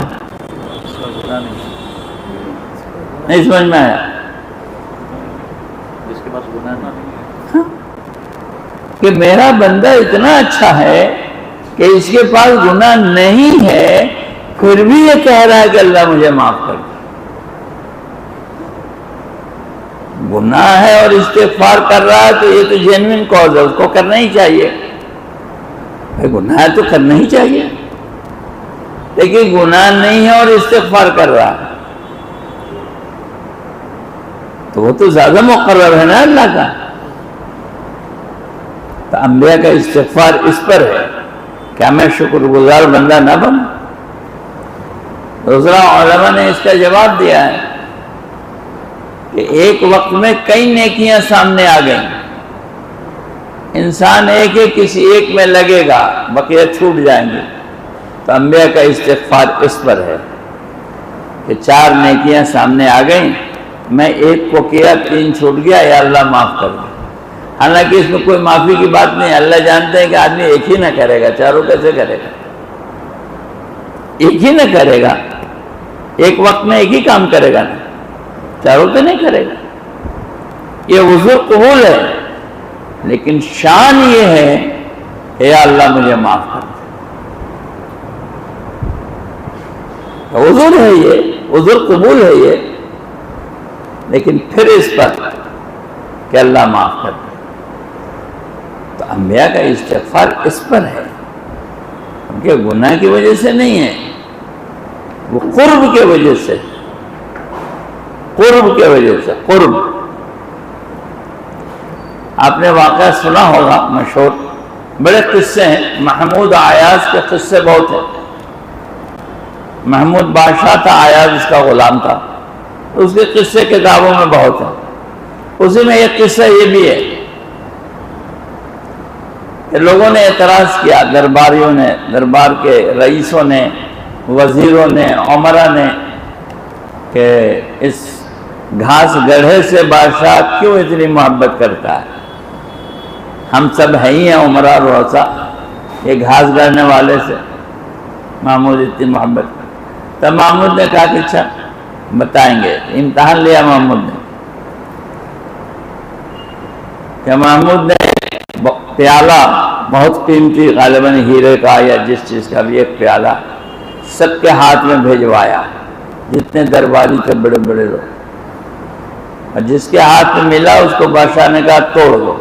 نہیں سمجھ میں آیا؟ جس کے پاس گناہ نہیں، کہ میرا بندہ اتنا اچھا ہے کہ اس کے پاس گناہ نہیں ہے، پھر بھی یہ کہہ رہا ہے کہ اللہ مجھے معاف کر دے۔ گناہ ہے اور استغفار کر رہا ہے تو یہ تو جینوین کاز ہے، اس کو کرنا ہی چاہیے، گناہ ہے تو کرنا ہی چاہیے، لیکن گناہ نہیں ہے اور استغفار کر رہا ہے تو وہ تو زیادہ مقرر ہے نا اللہ کا۔ تو انبیاء کا استغفار اس پر ہے، کیا میں شکر گزار بندہ نہ بنوں؟ دوسرا علماء نے اس کا جواب دیا ہے کہ ایک وقت میں کئی نیکیاں سامنے آ گئیں، انسان ایک ہے، کسی ایک میں لگے گا، بقیہ چھوٹ جائیں گے، تو انبیاء کا استغفار اس پر ہے کہ 4 نیکیاں سامنے آ گئیں، میں ایک کو کیا، 3 چھوٹ گیا، یا اللہ معاف کر دے۔ حالانکہ اس میں کوئی معافی کی بات نہیں، اللہ جانتے ہیں کہ آدمی ایک ہی نہ کرے گا، 4 کیسے کرے گا؟ ایک ہی نہ کرے گا، ایک وقت میں ایک ہی کام کرے گا نا، چاروں پہ نہیں کرے گا. یہ عذر قبول ہے، لیکن شان یہ ہے کہ یا اللہ مجھے معاف کر دے. عذر ہے یہ، عذر قبول ہے یہ، لیکن پھر اس پر کہ اللہ معاف کر دے. تو انبیاء کا استغفار اس پر ہے، ان کے گناہ کی وجہ سے نہیں ہے، وہ قرب کی وجہ سے، قرب کی وجہ سے. قرب آپ نے واقعہ سنا ہوگا مشہور، بڑے قصے ہیں. محمود عیاض کے قصے بہت ہیں. محمود بادشاہ تھا، عیاض اس کا غلام تھا، اس کے قصے کتابوں میں بہت ہیں. اسی میں ایک قصہ یہ بھی ہے کہ لوگوں نے اعتراض کیا، درباریوں نے، دربار کے رئیسوں نے، وزیروں نے، عمرا نے، کہ اس گھاس گڑھے سے بادشاہ کیوں اتنی محبت کرتا ہے؟ ہم سب ہیں ہی ہیں عمرا رؤسا، یہ گھاس گڑھنے والے سے محمود اتنی محبت کرتا. تب محمود نے کہا کہ اچھا بتائیں گے. امتحان لیا محمود نے کہ محمود نے پیالہ بہت قیمتی، غالباً ہیرے کا یا جس چیز کا بھی، ایک پیالہ سب کے ہاتھ میں بھیجوایا، جتنے درباری تھے بڑے بڑے لوگ، اور جس کے ہاتھ میں ملا اس کو بادشاہ نے کہا توڑ دو.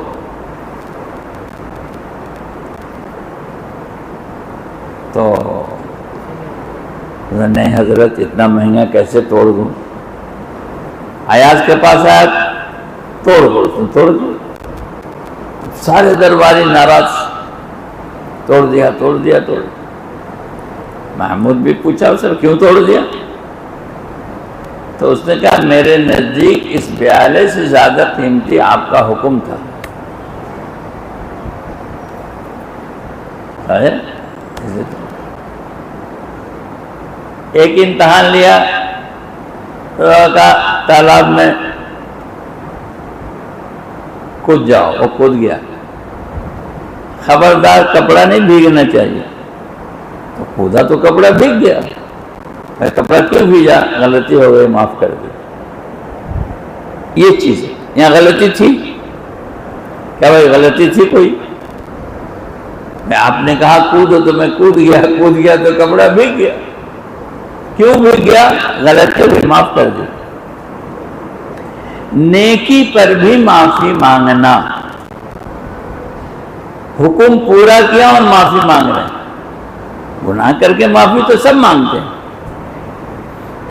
تو نہیں حضرت اتنا مہنگا کیسے توڑ دوں؟ عیاض کے پاس آیا، توڑ دو. توڑ دو. سارے درباری ناراض، توڑ دیا توڑ دیا توڑ دیا. محمود بھی پوچھا اسے کیوں توڑ دیا؟ تو اس نے کہا میرے نزدیک اس پیالے سے زیادہ قیمتی آپ کا حکم تھا. ایک امتحان لیا تو کہا تالاب میں کود جاؤ، وہ کود گیا. خبردار کپڑا نہیں بھیگنا چاہیے. تو کودا تو کپڑا بھیگ گیا. کپڑا کیوں بھیجا؟ غلطی ہو گئی، معاف کر دی. یہ چیز یہاں غلطی تھی کیا بھائی؟ غلطی تھی کوئی؟ آپ نے کہا کودو تو میں کود گیا تو کپڑا بھیگ گیا. کیوں بھیگ گیا؟ غلطی ہوئی، معاف کر دی. نیکی پر بھی معافی مانگنا. حکم پورا کیا اور معافی مانگ رہے ہیں. گناہ کر کے معافی تو سب مانگتے ہیں،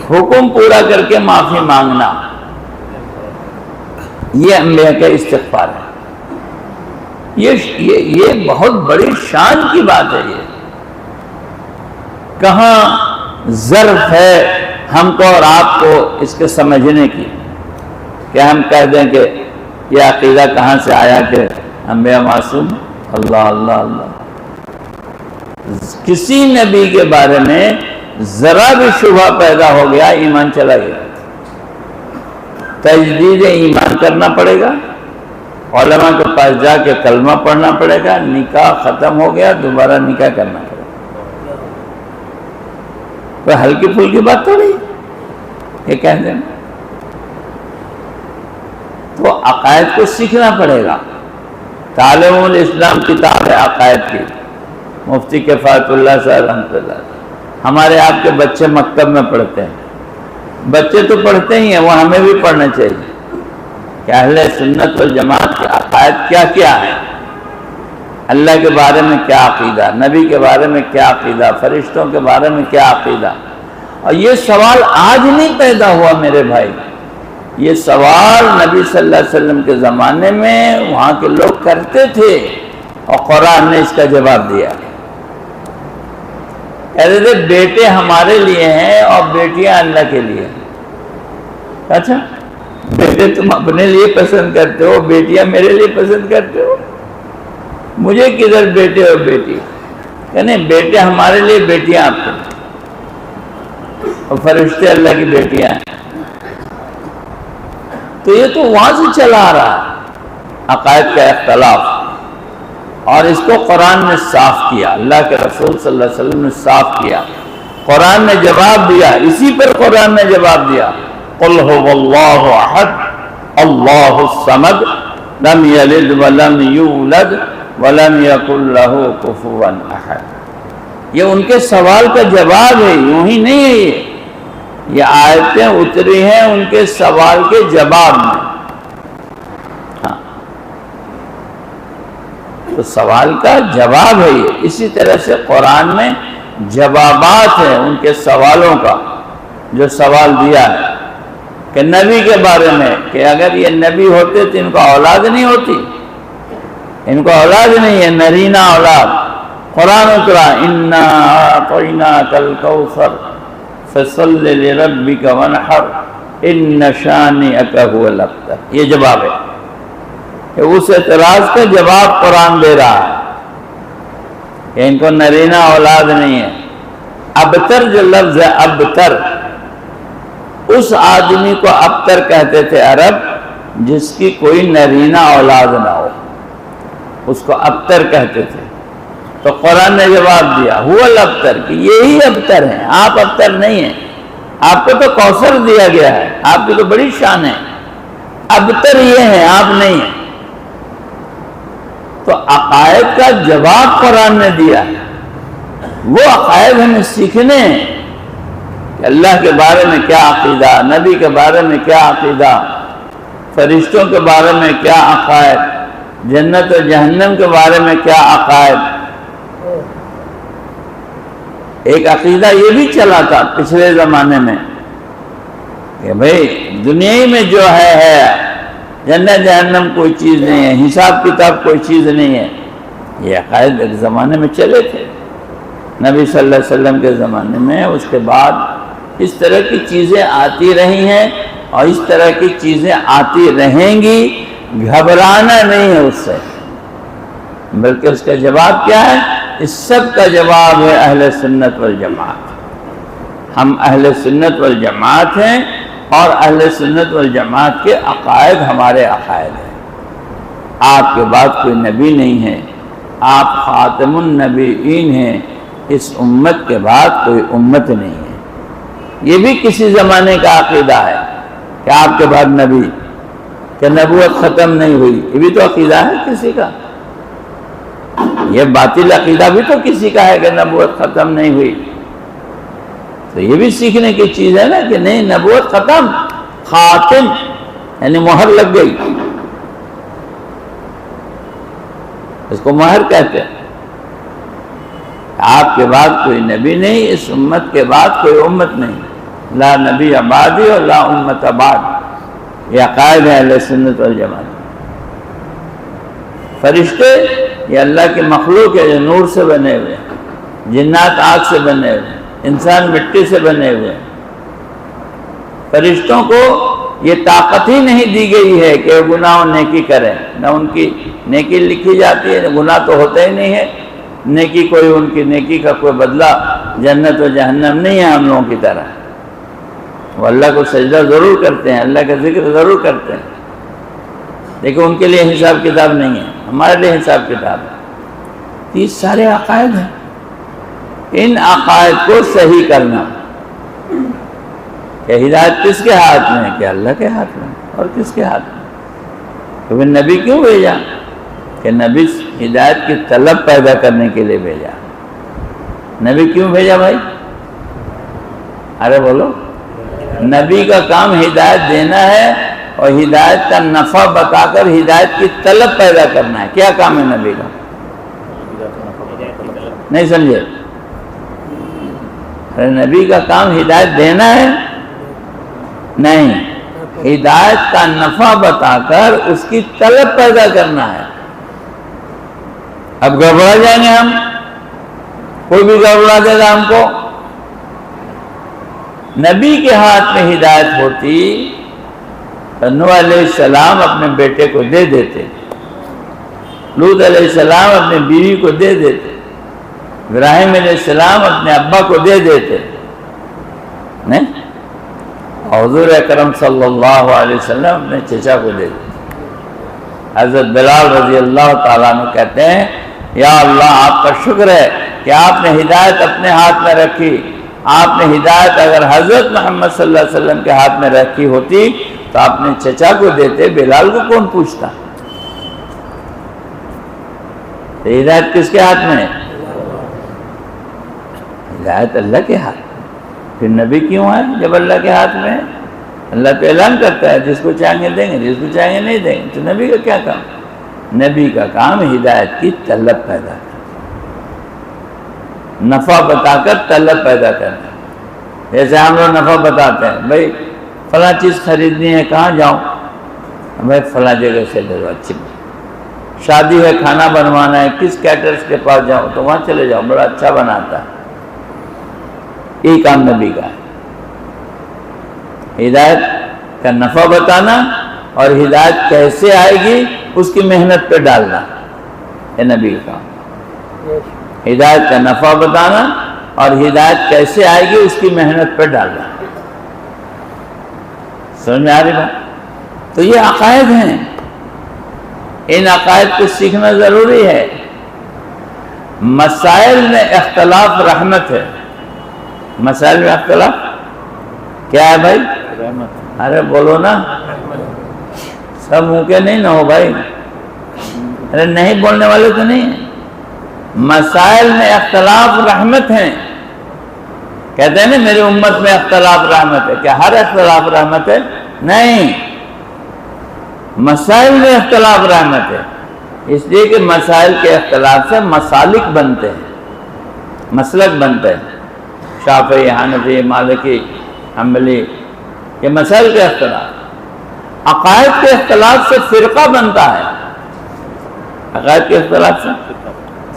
حکم پورا کر کے معافی مانگنا یہ انبیاء کا استغفار ہے. یہ بہت بڑی شان کی بات ہے. یہ کہاں ظرف ہے ہم کو اور آپ کو اس کے سمجھنے کی کہ ہم کہہ دیں کہ یہ عقیدہ کہاں سے آیا کہ انبیاء معصوم؟ اللہ اللہ اللہ. کسی نبی کے بارے میں ذرا بھی شبہ پیدا ہو گیا، ایمان چلا گیا. تجدید ایمان کرنا پڑے گا، علماء کے پاس جا کے کلمہ پڑھنا پڑے گا، نکاح ختم ہو گیا دوبارہ نکاح کرنا پڑے گا. کوئی ہلکی پھلکی بات تو نہیں یہ کہہ دیں. تو عقائد کو سیکھنا پڑے گا. تعلیم الاسلام کتاب ہے عقائد کی، مفتی کفایت اللہ صاحب رحمۃ اللہ. ہمارے آپ کے بچے مکتب میں پڑھتے ہیں، بچے تو پڑھتے ہی ہیں، وہ ہمیں بھی پڑھنا چاہیے کہ اہل سنت والجماعت کے عقائد کیا کیا ہے، اللہ کے بارے میں کیا عقیدہ، نبی کے بارے میں کیا عقیدہ، فرشتوں کے بارے میں کیا عقیدہ. اور یہ سوال آج نہیں پیدا ہوا میرے بھائی، یہ سوال نبی صلی اللہ علیہ وسلم کے زمانے میں وہاں کے لوگ کرتے تھے اور قرآن نے اس کا جواب دیا. کہتے تھے بیٹے ہمارے لیے ہیں اور بیٹیاں اللہ کے لیے. اچھا بیٹے تم اپنے لیے پسند کرتے ہو، بیٹیاں میرے لیے پسند کرتے ہو، مجھے کدھر بیٹے اور بیٹی؟ کہ نہیں، بیٹے ہمارے لیے، بیٹیاں آپ کے لیے، اور فرشتے اللہ کی بیٹیاں ہیں. تو یہ تو وہاں سے چلا آ رہا ہے عقائد کا اختلاف، اور اس کو قرآن نے صاف کیا، اللہ کے رسول صلی اللہ علیہ وسلم نے صاف کیا قرآن نے جواب دیا، اسی پر قرآن نے جواب دیا، قل هو اللہ احد اللہ الصمد لم یلد ولم یولد ولم یکن لہ کفوا احد۔ یہ ان کے سوال کا جواب ہے، یوں ہی نہیں ہے، یہ آیتیں اتری ہیں ان کے سوال کے جواب میں۔ ہاں، تو سوال کا جواب ہے یہ۔ اسی طرح سے قرآن میں جوابات ہیں ان کے سوالوں کا، جو سوال دیا ہے کہ نبی کے بارے میں، کہ اگر یہ نبی ہوتے تو ان کو اولاد نہیں ہوتی، ان کو اولاد نہیں ہے، نرینہ اولاد۔ قرآن اترا، اِنَّا أَعْطَيْنَاكَ الْكَوْثَرَ فَصَلِّ لِرَبِّكَ وَانْحَرْ إِنَّ شَانِئَكَ هُوَ الْأَبْتَرُ۔ یہ جواب ہے کہ اس اعتراض کا جواب قرآن دے رہا ہے کہ ان کو نرینہ اولاد نہیں ہے۔ ابتر جو لفظ ہے، ابتر، اس آدمی کو ابتر کہتے تھے عرب جس کی کوئی نرینہ اولاد نہ ہو، اس کو ابتر کہتے تھے۔ تو قرآن نے جواب دیا، هو الابتر، کہ یہی ابتر ہیں، آپ ابتر نہیں ہیں، آپ کو تو کوثر دیا گیا ہے، آپ کی تو بڑی شان ہے، ابتر یہ ہیں، آپ نہیں ہیں۔ تو عقائد کا جواب قرآن نے دیا ہے، وہ عقائد ہمیں سیکھنے ہیں کہ اللہ کے بارے میں کیا عقیدہ، نبی کے بارے میں کیا عقیدہ، فرشتوں کے بارے میں کیا عقائد، جنت و جہنم کے بارے میں کیا عقائد۔ ایک عقیدہ یہ بھی چلا تھا پچھلے زمانے میں کہ بھئی دنیا میں جو ہے جنت جہنم کوئی چیز نہیں ہے، حساب کتاب کوئی چیز نہیں ہے۔ یہ عقائد ایک زمانے میں چلے تھے نبی صلی اللہ علیہ وسلم کے زمانے میں، اس کے بعد اس طرح کی چیزیں آتی رہی ہیں اور اس طرح کی چیزیں آتی رہیں گی، گھبرانا نہیں ہے اس سے، بلکہ اس کا جواب کیا ہے؟ اس سب کا جواب ہے اہل سنت والجماعت۔ ہم اہل سنت والجماعت ہیں اور اہل سنت والجماعت کے عقائد ہمارے عقائد ہیں۔ آپ کے بعد کوئی نبی نہیں ہے، آپ خاتم النبیین ہیں، اس امت کے بعد کوئی امت نہیں ہے۔ یہ بھی کسی زمانے کا عقیدہ ہے کہ آپ کے بعد نبی، کہ نبوت ختم نہیں ہوئی، یہ بھی تو عقیدہ ہے کسی کا۔ یہ باطل عقیدہ بھی تو کسی کا ہے کہ نبوت ختم نہیں ہوئی۔ تو یہ بھی سیکھنے کی چیز ہے نا کہ نہیں، نبوت ختم، خاتم یعنی مہر لگ گئی، اس کو مہر کہتے ہیں۔ آپ کے بعد کوئی نبی نہیں، اس امت کے بعد کوئی امت نہیں، لا نبی بعدی اور لا امت بعد، یہ عقائد ہے اہل سنت والجماعت۔ فرشتے یہ اللہ کی مخلوق ہے جو نور سے بنے ہوئے ہیں، جنات آگ سے بنے ہوئے ہیں، انسان مٹی سے بنے ہوئے ہیں۔ فرشتوں کو یہ طاقت ہی نہیں دی گئی ہے کہ گناہ و نیکی کریں، نہ ان کی نیکی لکھی جاتی ہے، گناہ تو ہوتا ہی نہیں ہے، نیکی کوئی ان کی نیکی کا کوئی بدلہ جنت و جہنم نہیں ہے ہم لوگوں کی طرح۔ وہ اللہ کو سجدہ ضرور کرتے ہیں، اللہ کا ذکر ضرور کرتے ہیں، لیکن ان کے لیے حساب کتاب نہیں ہے، ہمارے لیے حساب کتاب ہے۔ یہ سارے عقائد ہیں، ان عقائد کو صحیح کرنا کہ ہدایت کس کے ہاتھ میں ہے؟ کہ اللہ کے ہاتھ میں، اور کس کے ہاتھ میں؟ تو پھر نبی کیوں بھیجا؟ کہ نبی ہدایت کی طلب پیدا کرنے کے لیے بھیجا۔ نبی کیوں بھیجا بھائی؟ ارے بولو، نبی کا کام ہدایت دینا ہے اور ہدایت کا نفع بتا کر ہدایت کی طلب پیدا کرنا ہے۔ کیا کام ہے نبی کا؟ نہیں سمجھے؟ ارے نبی کا کام ہدایت دینا ہے؟ نہیں، ہدایت کا نفع بتا کر اس کی طلب پیدا کرنا ہے۔ اب گڑبڑا جائیں گے ہم، کوئی بھی گڑبڑا دے گا ہم کو۔ نبی کے ہاتھ میں ہدایت ہوتی تو نوح علیہ السلام اپنے بیٹے کو دے دیتے، لوط علیہ السلام اپنے بیوی کو دے دیتے، ابراہیم علیہ السلام اپنے ابا کو دے دیتے، نہیں؟ حضور اکرم صلی اللہ علیہ وسلم اپنے چچا کو دے دیتے۔ حضرت بلال رضی اللہ تعالیٰ عنہ کہتے ہیں، یا اللہ آپ کا شکر ہے کہ آپ نے ہدایت اپنے ہاتھ میں رکھی، آپ نے ہدایت اگر حضرت محمد صلی اللہ علیہ وسلم کے ہاتھ میں رکھی ہوتی تو آپ نے چچا کو دیتے، بلال کو کون پوچھتا؟ ہدایت کس کے ہاتھ میں ہے؟ ہدایت اللہ کے ہاتھ میں، پھر نبی کیوں ہے جب اللہ کے ہاتھ میں ہے؟ اللہ تو اعلان کرتا ہے جس کو چاہیں گے دیں گے، جس کو چاہیں گے نہیں دیں گے، تو نبی کا کیا کام؟ نبی کا کام ہدایت کی طلب پیدا کرنا، نفع بتا کر طلب پیدا کرنا۔ جیسے ہم لوگ نفع بتاتے ہیں، بھائی فلاں چیز خریدنی ہے، کہاں جاؤں؟ بھائی فلاں جگہ سے لے لو، اچھی شادی ہے، کھانا بنوانا ہے، کس کیٹرز کے پاس جاؤں؟ تو وہاں چلے جاؤ، بڑا اچھا بناتا ہے۔ یہی کام نبی کا ہے، ہدایت کا نفع بتانا اور ہدایت کیسے آئے گی اس کی محنت پہ ڈالنا، یہ نبی کا کام۔ ہدایت کا نفع بتانا اور ہدایت کیسے آئے گی اس کی محنت پہ ڈالنا۔ سمجھ میں آ رہی بات؟ تو یہ عقائد ہیں، ان عقائد کو سیکھنا ضروری ہے۔ مسائل میں اختلاف رحمت ہے، مسائل میں اختلاف کیا ہے بھائی؟ رحمت۔ ارے بولو نا، سب منہ کے نہیں نہ ہو بھائی، ارے نہیں بولنے والے تو نہیں ہیں۔ مسائل میں اختلاف رحمت ہیں، کہتے ہیں نا میری امت میں اختلاف رحمت ہے، کیا ہر اختلاف رحمت ہے؟ نہیں، مسائل میں اختلاف رحمت ہے، اس لیے کہ مسائل کے اختلاف سے مسالک بنتے ہیں، مسلک بنتے ہیں، شافعی، حنفی، مالکی، حنبلی، یہ مسائل کے اختلاف۔ عقائد کے اختلاف سے فرقہ بنتا ہے، عقائد کے اختلاف سے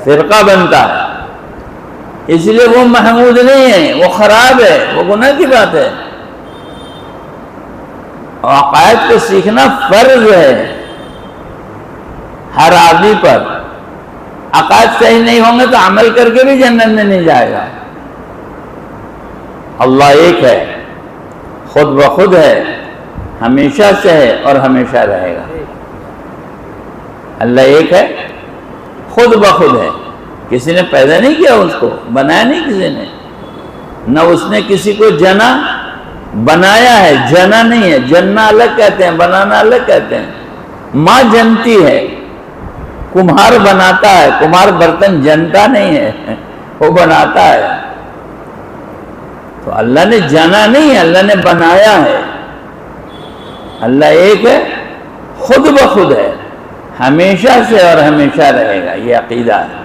فرقہ بنتا ہے، اس لیے وہ محمود نہیں ہے، وہ خراب ہے، وہ گناہ کی بات ہے۔ اور عقائد کو سیکھنا فرض ہے ہر آدمی پر۔ عقائد صحیح نہیں ہوں گے تو عمل کر کے بھی جنت میں نہیں جائے گا۔ اللہ ایک ہے، خود بخود ہے، ہمیشہ سے ہے اور ہمیشہ رہے گا۔ اللہ ایک ہے، خود بخود ہے، کسی نے پیدا نہیں کیا اس کو، بنایا نہیں کسی نے، نہ اس نے کسی کو جنا، بنایا ہے، جنا نہیں ہے۔ جننا الگ کہتے ہیں، بنانا الگ کہتے ہیں۔ ماں جنتی ہے، کمہار بناتا ہے، کمہار برتن جنتا نہیں ہے، وہ بناتا ہے۔ تو اللہ نے جنا نہیں ہے، اللہ نے بنایا ہے۔ اللہ ایک ہے، خود بخود ہے، ہمیشہ سے اور ہمیشہ رہے گا، یہ عقیدہ ہے،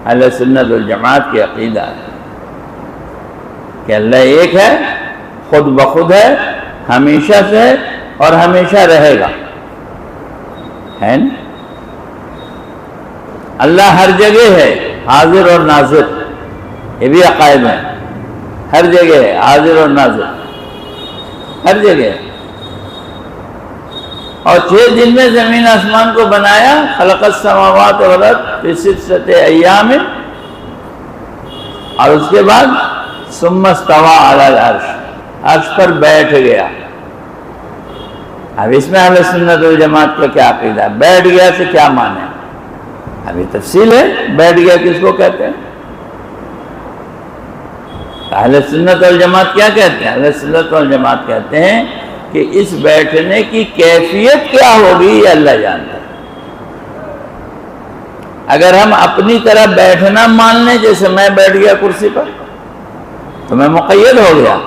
اہل سنت والجماعت کی عقیدہ ہے کہ اللہ ایک ہے، خود بخود ہے، ہمیشہ سے ہے اور ہمیشہ رہے گا، ہے نا؟ اللہ ہر جگہ ہے، حاضر اور ناظر، یہ بھی عقائد ہے، ہر جگہ ہے، حاضر اور ناظر، ہر جگہ ہے۔ اور 6 دن میں زمین آسمان کو بنایا، خلق السماوات والارض فی 6 ایام، اور اس کے بعد ثم استوى علی العرش، عرش پر بیٹھ گیا۔ اب اس میں اہل سنت والجماعت کا کیا عقیدہ ہے؟ بیٹھ گیا سے کیا معنی ہے؟ ابھی تفصیل ہے، بیٹھ گیا کس کو کہتے ہیں؟ اہل سنت والجماعت کیا کہتے ہیں؟ اہل سنت والجماعت کہتے ہیں کہ اس بیٹھنے کی کیفیت کیا ہوگی یہ اللہ جانتا ہے۔ اگر ہم اپنی طرح بیٹھنا مان لیں، جیسے میں بیٹھ گیا کرسی پر، تو میں مقید ہو گیا،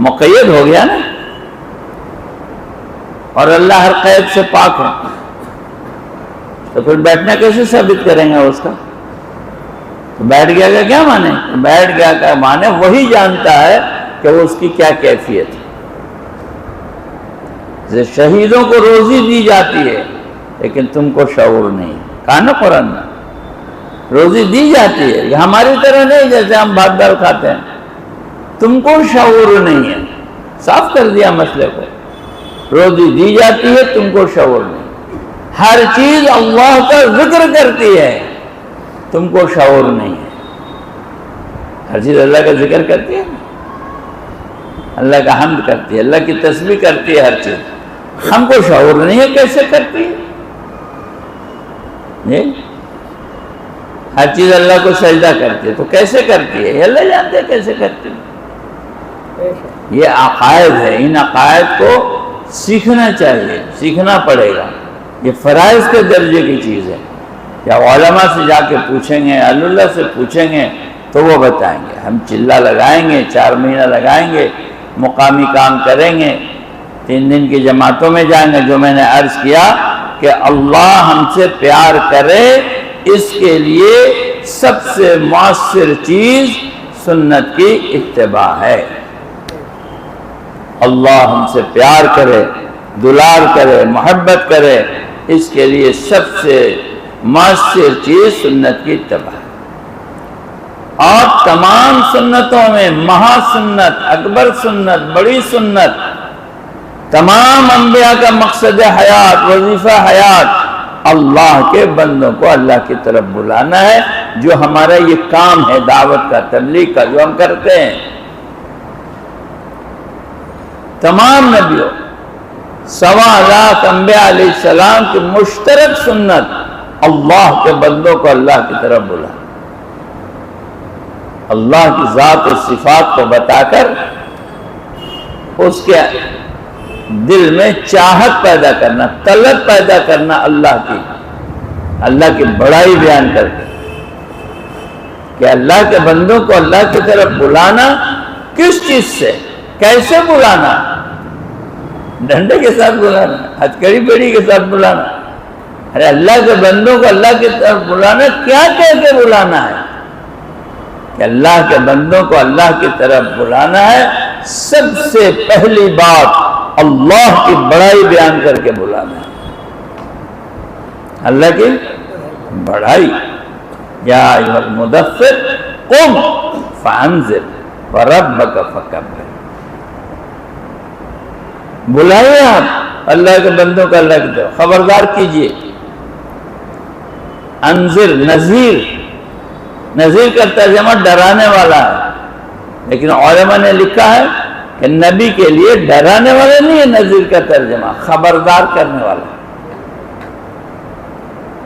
مقید ہو گیا نا، اور اللہ ہر قید سے پاک ہے، تو پھر بیٹھنا کیسے ثابت کریں گے اس کا؟ تو بیٹھ گیا کا کیا معنی؟ بیٹھ گیا کا معنی وہی جانتا ہے کہ وہ اس کی کیا کیفیت ہے۔ جیسے شہیدوں کو روزی دی جاتی ہے لیکن تم کو شعور نہیں، کہا نا قرآن میں، روزی دی جاتی ہے، یہ ہماری طرح نہیں جیسے ہم بھات دال کھاتے ہیں، تم کو شعور نہیں ہے، صاف کر دیا مسئلے کو، روزی دی جاتی ہے، تم کو شعور نہیں، ہر چیز اللہ کا ذکر کرتی ہے، تم کو شعور نہیں ہے، ہر چیز اللہ کا ذکر کرتی ہے، اللہ کا حمد کرتی ہے، اللہ کی تسبیح کرتی ہے، ہر چیز، ہم کو شعور نہیں ہے کیسے کرتی ہے؟ ہر چیز اللہ کو سجدہ کرتی ہے، تو کیسے کرتی ہے یہ اللہ جانتے ہیں کیسے کرتی ہے۔ یہ عقائد ہے، ان عقائد کو سیکھنا چاہیے، سیکھنا پڑے گا، یہ فرائض کے درجے کی چیز ہے۔ یا علماء سے جا کے پوچھیں گے، اللہ سے پوچھیں گے تو وہ بتائیں گے۔ ہم چلہ لگائیں گے، 4 مہینہ لگائیں گے، مقامی کام کریں گے، 3 دن کی جماعتوں میں جائیں گے، جو میں نے عرض کیا کہ اللہ ہم سے پیار کرے، اس کے لیے سب سے مؤثر چیز سنت کی اتباع ہے۔ اللہ ہم سے پیار کرے، دلار کرے، محبت کرے، اس کے لیے سب سے مؤثر چیز سنت کی اتباع ہے۔ اور تمام سنتوں میں مہا سنت، اکبر سنت، بڑی سنت، تمام انبیاء کا مقصد حیات، وظیفہ حیات اللہ کے بندوں کو اللہ کی طرف بلانا ہے، جو ہمارا یہ کام ہے دعوت کا، تبلیغ کا، جو ہم کرتے ہیں۔ تمام نبیوں، 1.25 انبیاء علیہ السلام کی مشترک سنت اللہ کے بندوں کو اللہ کی طرف بلانا، اللہ کی ذات و صفات کو بتا کر اس کے دل میں چاہت پیدا کرنا، طلب پیدا کرنا اللہ کی بڑائی بیان کر کے، کہ اللہ کے بندوں کو اللہ کی طرف بلانا کس چیز سے، کیسے بلانا، ڈنڈے کے ساتھ بلانا، ہتھکڑی بیڑی کے ساتھ بلانا، ارے اللہ کے بندوں کو اللہ کی طرف بلانا کیا کہہ کے بلانا ہے، کہ اللہ کے بندوں کو اللہ کی طرف بلانا ہے، سب سے پہلی بات اللہ کی بڑائی بیان کر کے بلانا ہے، اللہ کی بڑائی۔ یا ایھا المدثر قم فانذر وربک فکبر، بلائیے آپ اللہ کے بندوں کو اللہ کی طرف، خبردار کیجئے۔ انذر، نذیر کا ترجمہ ڈرانے والا ہے، لیکن علماء نے لکھا ہے کہ نبی کے لیے ڈرانے والا نہیں ہے، نذیر کا ترجمہ خبردار کرنے والا،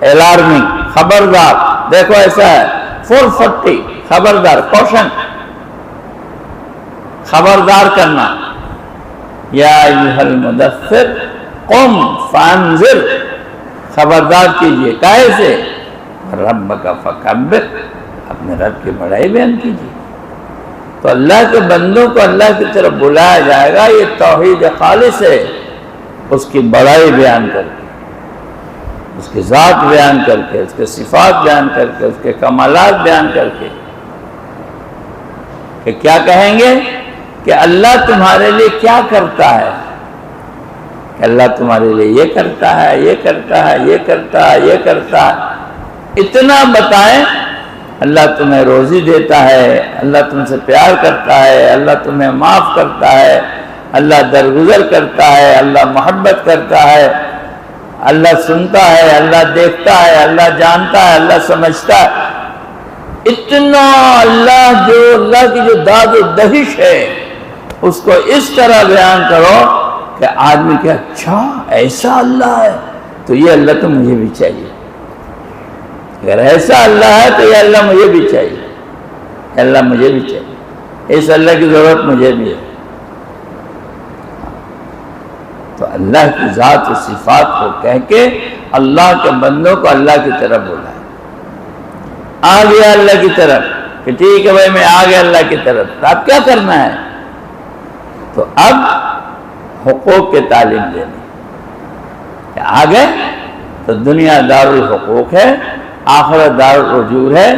الارمنگ، خبردار۔ دیکھو ایسا ہے 440 خبردار، کوشن، خبردار کرنا۔ یا ایھا المدثر قم فانذر، خبردار کیجئے، کائے سے؟ ربک فکبر، اپنے رب کی بڑائی بیان کیجئے۔ تو اللہ کے بندوں کو اللہ کی طرف بلایا جائے گا، یہ توحید خالص ہے، اس کی بڑائی بیان کر کے، اس کی ذات بیان کر کے، اس کے صفات بیان کر کے، اس کے کمالات بیان کر کے، کہ کیا کہیں گے کہ اللہ تمہارے لیے کیا کرتا ہے، کہ اللہ تمہارے لیے یہ کرتا ہے، یہ کرتا ہے، یہ کرتا ہے، یہ کرتا ہے، اتنا بتائیں۔ اللہ تمہیں روزی دیتا ہے، اللہ تم سے پیار کرتا ہے، اللہ تمہیں معاف کرتا ہے، اللہ درگزر کرتا ہے، اللہ محبت کرتا ہے، اللہ سنتا ہے، اللہ دیکھتا ہے، اللہ جانتا ہے، اللہ سمجھتا ہے، اتنا اللہ کی جو داد و دہش ہے اس کو اس طرح بیان کرو کہ آدمی کہ اچھا ایسا اللہ ہے، تو یہ اللہ تو مجھے بھی چاہیے، اگر ایسا اللہ ہے تو یہ اللہ مجھے بھی چاہیے، اللہ مجھے بھی چاہیے، اس اللہ کی ضرورت مجھے بھی ہے۔ تو اللہ کی ذات و صفات کو کہہ کے اللہ کے بندوں کو اللہ کی طرف بلائے۔ آ گیا اللہ کی طرف کہ ٹھیک ہے بھائی میں آ گیا اللہ کی طرف، تو اب کیا کرنا ہے؟ تو اب حقوق کی تعلیم دینی کہ آگے تو دنیا دار الحقوق ہے، آخرت دار الرجوع ہے،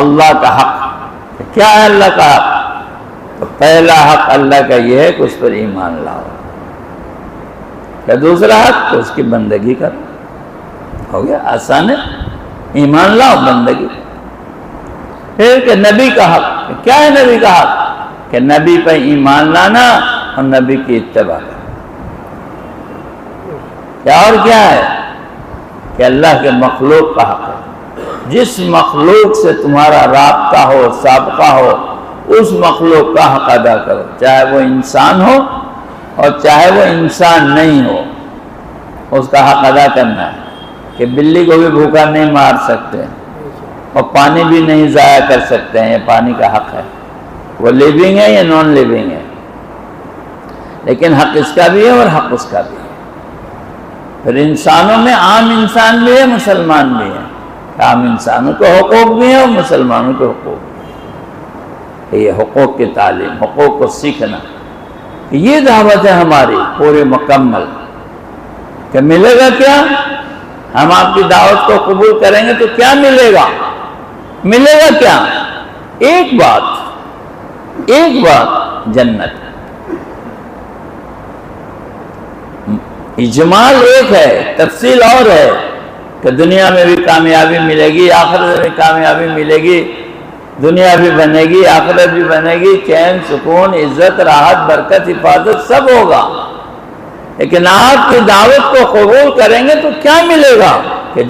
اللہ کا حق۔ کیا ہے اللہ کا حق؟ تو پہلا حق اللہ کا یہ ہے کہ اس پر ایمان لاؤ، کہ دوسرا حق تو اس کی بندگی کرو، ہو گیا، آسان ہے، ایمان لاؤ، بندگی۔ پھر کہ نبی کا حق، کیا ہے نبی کا حق؟ کہ نبی پر ایمان لانا اور نبی کی اتباع کرنا۔ کیا اور کیا ہے؟ کہ اللہ کے مخلوق کا حق ہے، جس مخلوق سے تمہارا رابطہ ہو، سابقہ ہو، اس مخلوق کا حق ادا کرو، چاہے وہ انسان ہو اور چاہے وہ انسان نہیں ہو، اس کا حق ادا کرنا ہے۔ کہ بلی کو بھی بھوکا نہیں مار سکتے، اور پانی بھی نہیں ضائع کر سکتے ہیں، یہ پانی کا حق ہے، وہ لیونگ ہے یا نان لیونگ ہے، لیکن حق اس کا بھی ہے اور حق اس کا بھی ہے۔ پھر انسانوں میں عام انسان بھی ہے، مسلمان بھی ہے، عام انسانوں کے حقوق بھی ہیں اور مسلمانوں کے حقوق بھی ہیں۔ یہ حقوق کی تعلیم، حقوق کو سیکھنا، یہ دعوت ہے ہماری پورے مکمل، کہ ملے گا کیا؟ ہم آپ کی دعوت کو قبول کریں گے تو کیا ملے گا؟ ملے گا کیا؟ ایک بات، جنت۔ اجمال ایک ہے، تفصیل اور ہے کہ دنیا میں بھی کامیابی ملے گی، آخرت میں بھی کامیابی ملے گی، دنیا بھی بنے گی، آخرت بھی بنے گی، چین، سکون، عزت، راحت، برکت، حفاظت سب ہوگا۔ لیکن آپ کی دعوت کو قبول کریں گے تو کیا ملے گا؟ کہ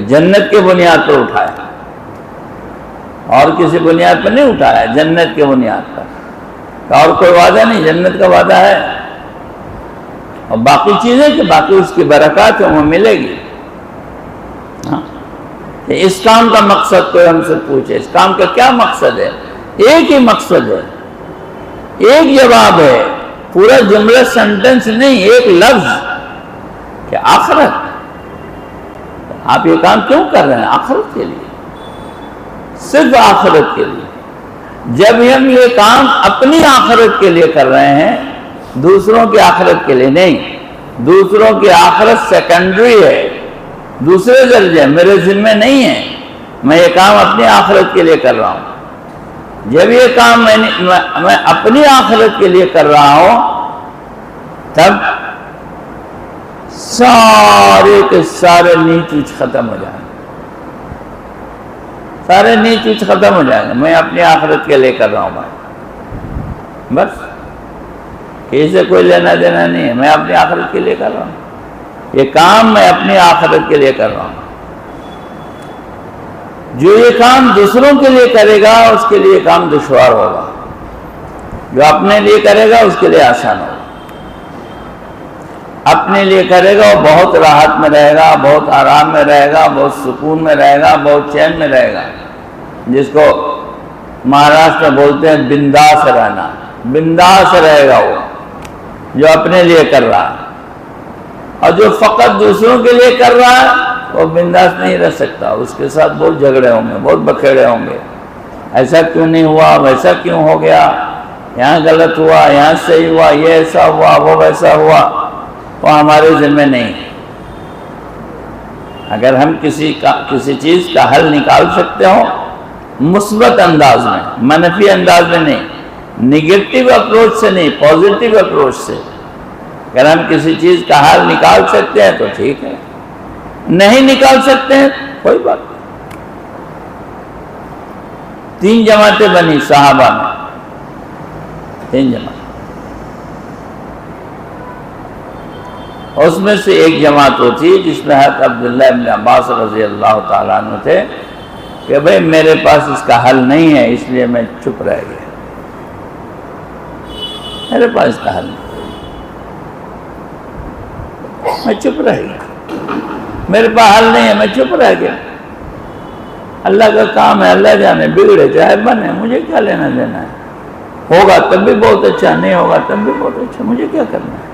جنت کے بنیاد پر اٹھایا، اور کسی بنیاد پر نہیں اٹھایا، جنت کے بنیاد پر، اور کوئی وعدہ نہیں، جنت کا وعدہ ہے، اور باقی چیزیں کہ باقی اس کی برکات وہ ملے گی۔ اس کام کا مقصد کوئی ہم سے پوچھے، اس کام کا کیا مقصد ہے؟ ایک ہی مقصد ہے، ایک جواب ہے، پورا جملہ سنٹنس نہیں، ایک لفظ، کہ آخرت۔ آپ یہ کام کیوں کر رہے ہیں؟ آخرت کے لیے، صرف آخرت کے لیے۔ جب ہم یہ کام اپنی آخرت کے لیے کر رہے ہیں، دوسروں کی آخرت کے لیے نہیں، دوسروں کی آخرت سیکنڈری ہے، دوسرے درجے، میرے ذمہ نہیں ہے، میں یہ کام اپنی آخرت کے لیے کر رہا ہوں۔ جب یہ کام میں اپنی آخرت کے لیے کر رہا ہوں، تب سارے کے سارے نیچ اوچ ختم ہو جائیں گے، سارے نیچ اوچ ختم ہو جائیں گے۔ میں اپنی آخرت کے لیے کر رہا ہوں بھائی، بس کسی سے کوئی لینا دینا نہیں ہے، میں اپنی آخرت کے لیے کر رہا ہوں، یہ کام میں اپنی آخرت کے لیے کر رہا ہوں۔ جو یہ کام دوسروں کے لیے کرے گا اس کے لیے کام دشوار ہوگا، جو اپنے لیے کرے گا اس کے لیے آسان ہوگا۔ اپنے لیے کرے گا وہ بہت راحت میں رہے گا، بہت آرام میں رہے گا، بہت سکون میں رہے گا، بہت چین میں رہے گا، جس کو مہاراشٹر میں بولتے ہیں بنداس رہنا، بنداس رہے گا وہ جو اپنے لیے کر رہا ہے۔ اور جو فقط دوسروں کے لیے کر رہا ہے وہ بنداس نہیں رہ سکتا، اس کے ساتھ بہت جھگڑے ہوں گے، بہت بکھیڑے ہوں گے، ایسا کیوں نہیں ہوا، ویسا کیوں ہو گیا، یہاں غلط ہوا، یہاں صحیح ہوا، یہ ایسا ہوا، وہ ویسا ہوا، وہ ہمارے ذمہ نہیں۔ اگر ہم کسی چیز کا حل نکال سکتے ہو مثبت انداز میں، منفی انداز میں نہیں، نگیٹو اپروچ سے نہیں، پازیٹیو اپروچ سے، اگر ہم کسی چیز کا حل نکال سکتے ہیں تو ٹھیک ہے، نہیں نکال سکتے ہیں کوئی بات نہیں۔ 3 جماعتیں بنی صحابہ میں، 3 جماعت، اس میں سے ایک جماعت وہ تھی جس میں حضرت عبداللہ ابن عباس رضی اللہ تعالیٰ عنہ تھے کہ بھئی میرے پاس اس کا حل نہیں ہے، اس لیے میں چپ رہ گیا، میرے پاس اس کا حل نہیں، میں چپ رہ گیا، میرے پاس حل نہیں ہے، میں چپ رہ گیا، اللہ کا کام ہے، اللہ جانے، بگڑے چاہے بنے، مجھے کیا لینا دینا ہے، ہوگا تب بھی بہت اچھا، نہیں ہوگا تب بھی بہت اچھا، مجھے کیا کرنا ہے۔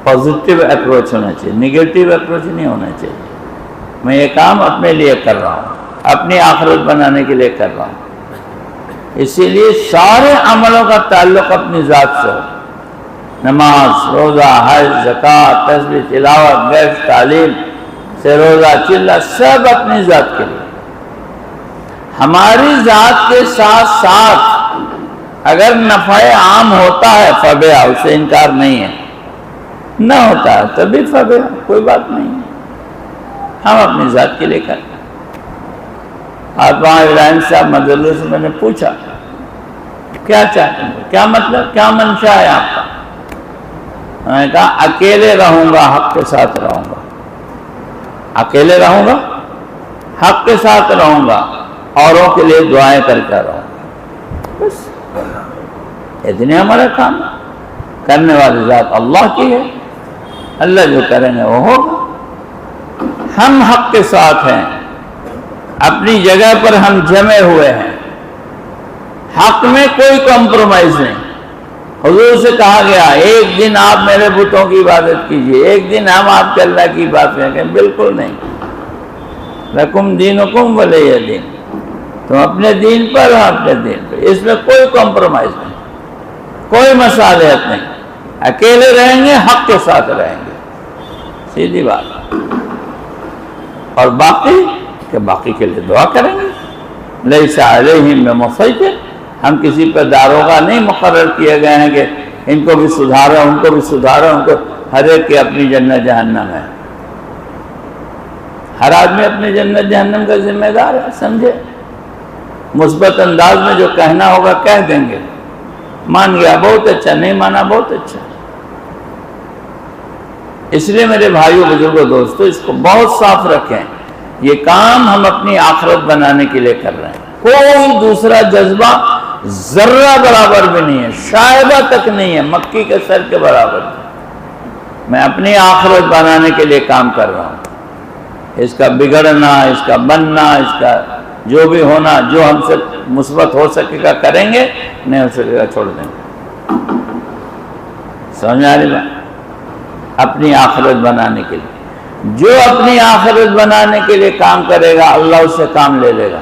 پازیٹیو اپروچ ہونا چاہیے، نگیٹو اپروچ نہیں ہونا چاہیے۔ میں یہ کام اپنے لیے کر رہا ہوں، اپنی آخرت بنانے کے لیے کر رہا ہوں، اسی لیے سارے عملوں کا تعلق اپنی ذات سے ہو، نماز، روزہ، حج، زکوٰۃ، تسبیح، تلاوت، گشت، تعلیم سے روزہ، چلہ، سب اپنی ذات کے لیے۔ ہماری ذات کے ساتھ ساتھ اگر نفع عام ہوتا ہے فبیہ، اس سے انکار نہیں ہے، نہ ہوتا ہے تبھی فبیہ، کوئی بات نہیں ہے، ہم اپنی ذات کے لیے کرتے ہیں۔ آج وہاں ابراہیم صاحب مدرسے سے میں نے پوچھا کیا چاہتے ہیں، کیا مطلب، کیا منشا ہے آپ کا؟ میں نے کہا اکیلے رہوں گا، حق کے ساتھ رہوں گا، اکیلے رہوں گا، حق کے ساتھ رہوں گا، اوروں کے لیے دعائیں کرتا رہوں گا، بس اتنے ہمارا کام ہے۔ کرنے والی ذات اللہ کی ہے، اللہ جو کریں گے وہ ہوگا، ہم حق کے ساتھ ہیں، اپنی جگہ پر ہم جمے ہوئے ہیں، حق میں کوئی کمپرومائز نہیں۔ حضور سے کہا گیا ایک دن آپ میرے بتوں کی عبادت کیجئے، ایک دن ہم آپ کے اللہ کی بات کریں، بالکل نہیں۔ لکم دینکم ولی دین، تم اپنے دین پر ہم اپنے دین پر، اس میں کوئی کمپرومائز نہیں، کوئی مصالحت نہیں، اکیلے رہیں گے، حق کے ساتھ رہیں گے، سیدھی بات۔ اور باقی کے لیے دعا کریں گے۔ لیس علیہم بمسیطر، ہم کسی پر داروغہ نہیں مقرر کیے گئے ہیں کہ ان کو بھی سدھارو، ان کو بھی سدھارو، ان کو، ہر ایک کی اپنی جنت جہنم ہے، ہر آدمی اپنی جنت جہنم کا ذمہ دار ہے، سمجھے؟ مثبت انداز میں جو کہنا ہوگا کہہ دیں گے، مان گیا بہت اچھا، نہیں مانا بہت اچھا۔ اس لیے میرے بھائیوں بزرگوں دوستو، اس کو بہت صاف رکھیں، یہ کام ہم اپنی آخرت بنانے کے لیے کر رہے ہیں، کوئی دوسرا جذبہ ذرہ برابر بھی نہیں ہے، شائبہ تک نہیں ہے، مکی کے سر کے برابر ہے۔ میں اپنی آخرت بنانے کے لیے کام کر رہا ہوں، اس کا بگڑنا، اس کا بننا، اس کا جو بھی ہونا، جو ہم سے مثبت ہو سکے گا کریں گے، نہیں ہو سکے گا چھوڑ دیں گے۔ سمجھ آ رہی بات؟ اپنی آخرت بنانے کے لیے، جو اپنی آخرت بنانے کے لیے کام کرے گا، اللہ اس سے کام لے لے گا۔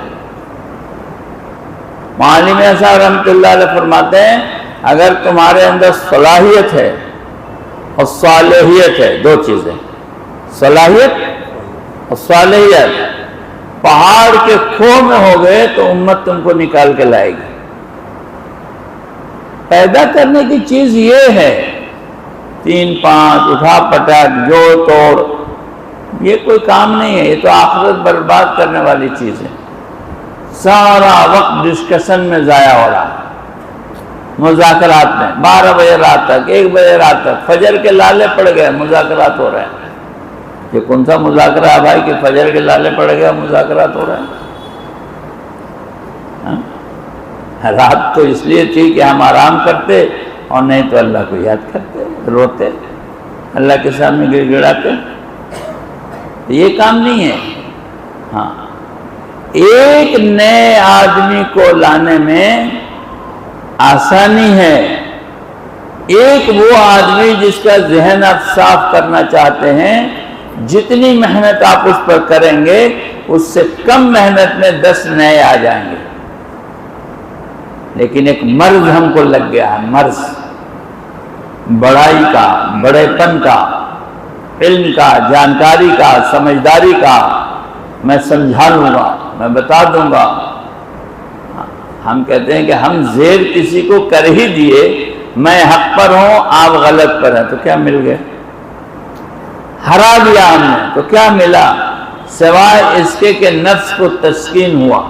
معلم صاحب رحمۃ اللہ علیہ فرماتے ہیں اگر تمہارے اندر صلاحیت ہے اور صالحیت ہے، دو چیزیں، صلاحیت اور صالحیت، پہاڑ کے کھو میں ہو گئے تو امت تم کو نکال کے لائے گی۔ پیدا کرنے کی چیز یہ ہے، 3 5 اٹھا پٹک جوڑ توڑ، یہ کوئی کام نہیں ہے، یہ تو آخرت برباد کرنے والی چیز ہے۔ سارا وقت ڈسکشن میں ضائع ہو رہا ہے، مذاکرات میں 12 بجے رات تک، 1 بجے رات تک، فجر کے لالے پڑ گئے، مذاکرات ہو رہے ہیں۔ یہ کون سا مذاکرہ ہے بھائی کہ فجر کے لالے پڑ گئے مذاکرات ہو رہے ہیں؟ رات تو اس لیے تھی کہ ہم آرام کرتے، اور نہیں تو اللہ کو یاد کرتے، روتے، اللہ کے سامنے گڑ گڑاتے۔ یہ کام نہیں ہے۔ ہاں، ایک نئے آدمی کو لانے میں آسانی ہے، ایک وہ آدمی جس کا ذہن آپ صاف کرنا چاہتے ہیں، جتنی محنت آپ اس پر کریں گے اس سے کم محنت میں 10 نئے آ جائیں گے۔ لیکن ایک مرض ہم کو لگ گیا ہے، مرض بڑائی کا، بڑے پن کا، علم کا، جانکاری کا، سمجھداری کا، میں سمجھا لوں گا، میں بتا دوں گا۔ ہم کہتے ہیں کہ ہم زیر کسی کو کر ہی دیے، میں حق پر ہوں آپ غلط پر ہیں، تو کیا مل گیا؟ ہرا دیا ہم نے تو کیا ملا؟ سوائے اس کے کہ نفس کو تسکین ہوا،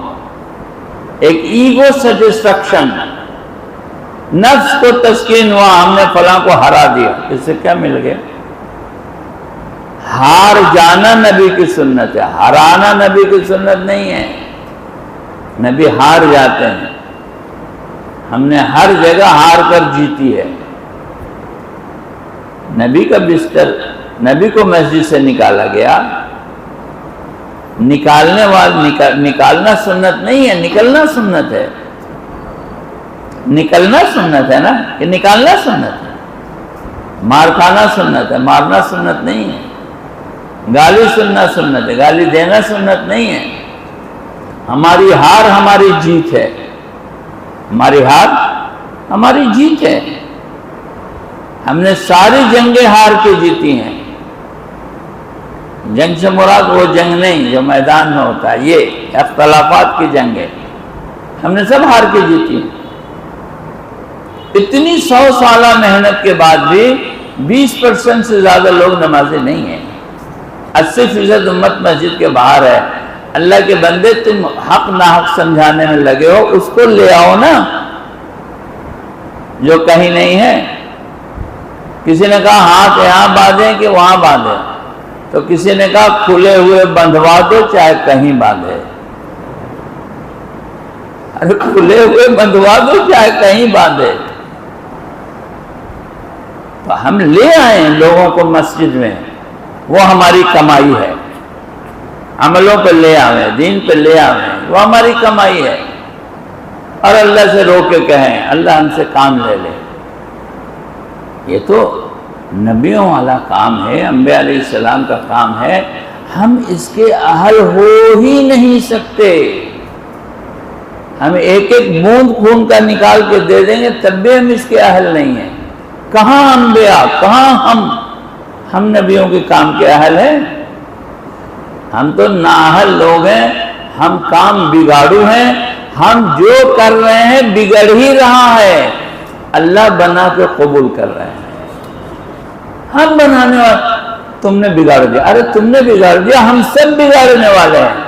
ایک ایگو سیٹسفیکشن، نفس کو تسکین ہوا، ہم نے فلاں کو ہرا دیا، اس سے کیا مل گیا؟ ہار جانا نبی کی سنت ہے، ہرانا نبی کی سنت نہیں ہے۔ نبی ہار جاتے ہیں، ہم نے ہر جگہ ہار کر جیتی ہے۔ نبی کا بستر، نبی کو مسجد سے نکالا گیا، نکالنا سنت نہیں ہے، نکلنا سنت ہے۔ نکلنا سنت ہے نا، کہ نکالنا سنت ہے۔ مار کھانا سنت ہے، مارنا سنت نہیں ہے۔ گالی سننا سنت ہے، گالی دینا سنت نہیں ہے۔ ہماری ہار ہماری جیت ہے، ہماری ہار ہماری جیت ہے۔ ہم نے ساری جنگیں ہار کے جیتی ہیں۔ جنگ سے مراد وہ جنگ نہیں جو میدان میں ہوتا ہے، یہ اختلافات کی جنگ ہے، ہم نے سب ہار کے جیتی ہیں۔ اتنی 100 سالہ محنت کے بعد بھی 20% سے زیادہ لوگ نمازی نہیں ہیں، 80% امت مسجد کے باہر ہے۔ اللہ کے بندے، تم حق ناحق سمجھانے میں لگے ہو، اس کو لے آؤ نا جو کہیں نہیں ہے۔ کسی نے کہا ہاتھ یہاں باندھیں کہ وہاں باندھیں، تو کسی نے کہا کھلے ہوئے بندھوا دو چاہے کہیں باندھے۔ ارے کھلے ہوئے بندھوا دو چاہے کہیں باندھے۔ تو ہم لے آئیں لوگوں کو مسجد میں، وہ ہماری کمائی ہے۔ عملوں پہ لے آویں، دین پہ لے آویں، وہ ہماری کمائی ہے۔ اور اللہ سے رو کے کہیں اللہ ہم سے کام لے لے، یہ تو نبیوں والا کام ہے، انبیاء علیہ السلام کا کام ہے، ہم اس کے اہل ہو ہی نہیں سکتے۔ ہم ایک ایک بوند خون کا نکال کے دے دیں گے تب بھی ہم اس کے اہل نہیں ہیں۔ کہاں انبیاء، کہاں ہم نبیوں کے کام کے اہل ہیں؟ ہم تو نااہل لوگ ہیں، ہم کام بگاڑو ہیں، ہم جو کر رہے ہیں بگڑ ہی رہا ہے، اللہ بنا کے قبول کر رہے ہیں۔ ہم بنانے والے، تم نے بگاڑ دیا، ارے تم نے بگاڑ دیا، ہم سب بگاڑنے والے ہیں۔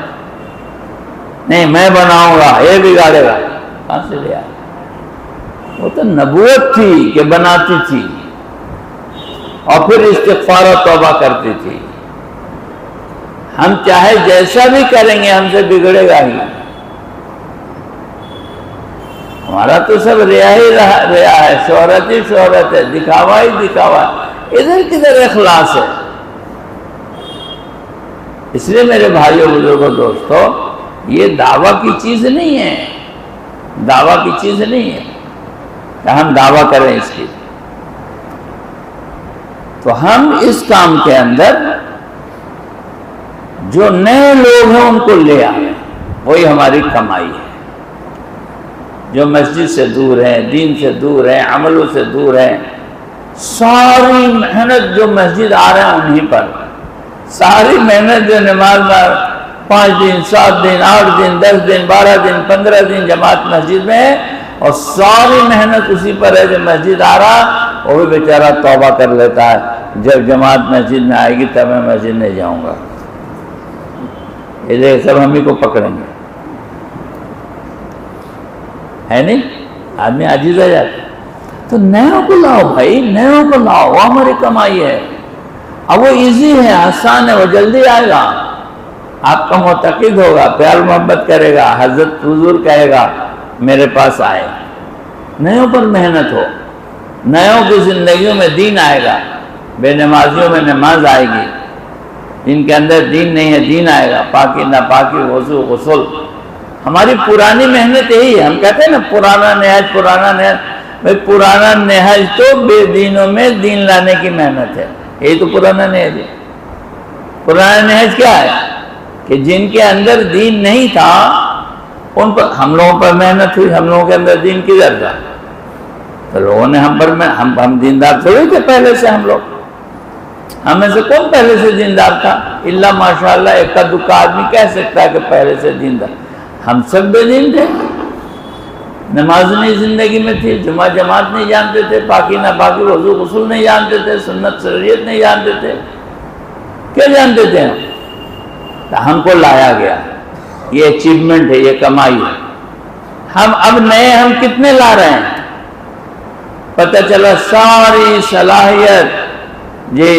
نہیں میں بناؤں گا، یہ بگاڑے گا، کہاں سے لیا؟ وہ تو نبوت تھی کہ بناتی تھی اور پھر استغفار و توبہ کرتی تھی۔ ہم چاہے جیسا بھی کریں گے ہم سے بگڑے گا ہی۔ ہمارا تو سب ریا ہی ریا ہے، شہرت ہی شہرت ہے، دکھاوا ہی دکھاوا ہے، ادھر کدھر اخلاص ہے؟ اس لیے میرے بھائیوں بزرگوں دوستو، یہ دعویٰ کی چیز نہیں ہے، دعویٰ کی چیز نہیں ہے کہ ہم دعویٰ کریں اس کی۔ تو ہم اس کام کے اندر جو نئے لوگ ہیں ان کو لے آئیں، وہی ہماری کمائی ہے۔ جو مسجد سے دور ہیں، دین سے دور ہیں، عملوں سے دور ہیں، ساری محنت جو مسجد آ رہے ہیں انہیں پر، ساری محنت جو نماز میں 5 دن 7 دن 8 دن 10 دن 12 دن 15 دن جماعت مسجد میں ہے، اور ساری محنت اسی پر ہے جو مسجد آ رہا، وہ بھی بیچارہ توبہ کر لیتا ہے، جب جماعت مسجد میں آئے گی تب میں مسجد نہیں جاؤں گا۔ یہ سب ہم ہی کو پکڑیں گے، ہے نہیں؟ آدمی عاجز ہو جاتا۔ تو نیوں کو لاؤ بھائی، نیوں کو لاؤ، وہ ہماری کمائی ہے۔ اب وہ ایزی ہے، آسان ہے، وہ جلدی آئے گا، آپ کا معتقد ہوگا، پیار محبت کرے گا، حضرت حضور کہے گا میرے پاس آئے۔ نیوں پر محنت ہو، نیوں کی زندگیوں میں دین آئے گا، بے نمازیوں میں نماز آئے گی، جن کے اندر دین نہیں ہے دین آئے گا، پاکی ناپاکی وضو غسل۔ ہماری پرانی محنت یہی ہے، ہم کہتے ہیں نا پرانا نہج پرانا نہج، بھائی پرانا نہج تو بے دینوں میں دین لانے کی محنت ہے، یہی تو پرانا نہج ہے۔ پرانا نہج کیا ہے کہ جن کے اندر دین نہیں تھا ان پر، ہم لوگوں پر محنت ہوئی، ہم لوگوں کے اندر دین کدھر تھا؟ تو لوگوں نے ہم پر، ہم دیندار تھوڑے تھے پہلے سے، ہم لوگ، ہم میں سے کون پہلے سے دیندار تھا؟ اللہ ماشاءاللہ ایک دکا آدمی کہہ سکتا ہے کہ پہلے سے دیندار، ہم سب بے دین تھے، نماز نہیں زندگی میں تھی، جمعہ جماعت نہیں جانتے تھے، پاکی ناپاکی وضو غسل نہیں جانتے تھے، سنت شریعت نہیں جانتے تھے، کیا جانتے تھے ہم؟ تو ہم کو لایا گیا، یہ اچیومنٹ ہے، یہ کمائی ہے۔ ہم اب نئے ہم کتنے لا رہے ہیں؟ پتہ چلا ساری صلاحیت جی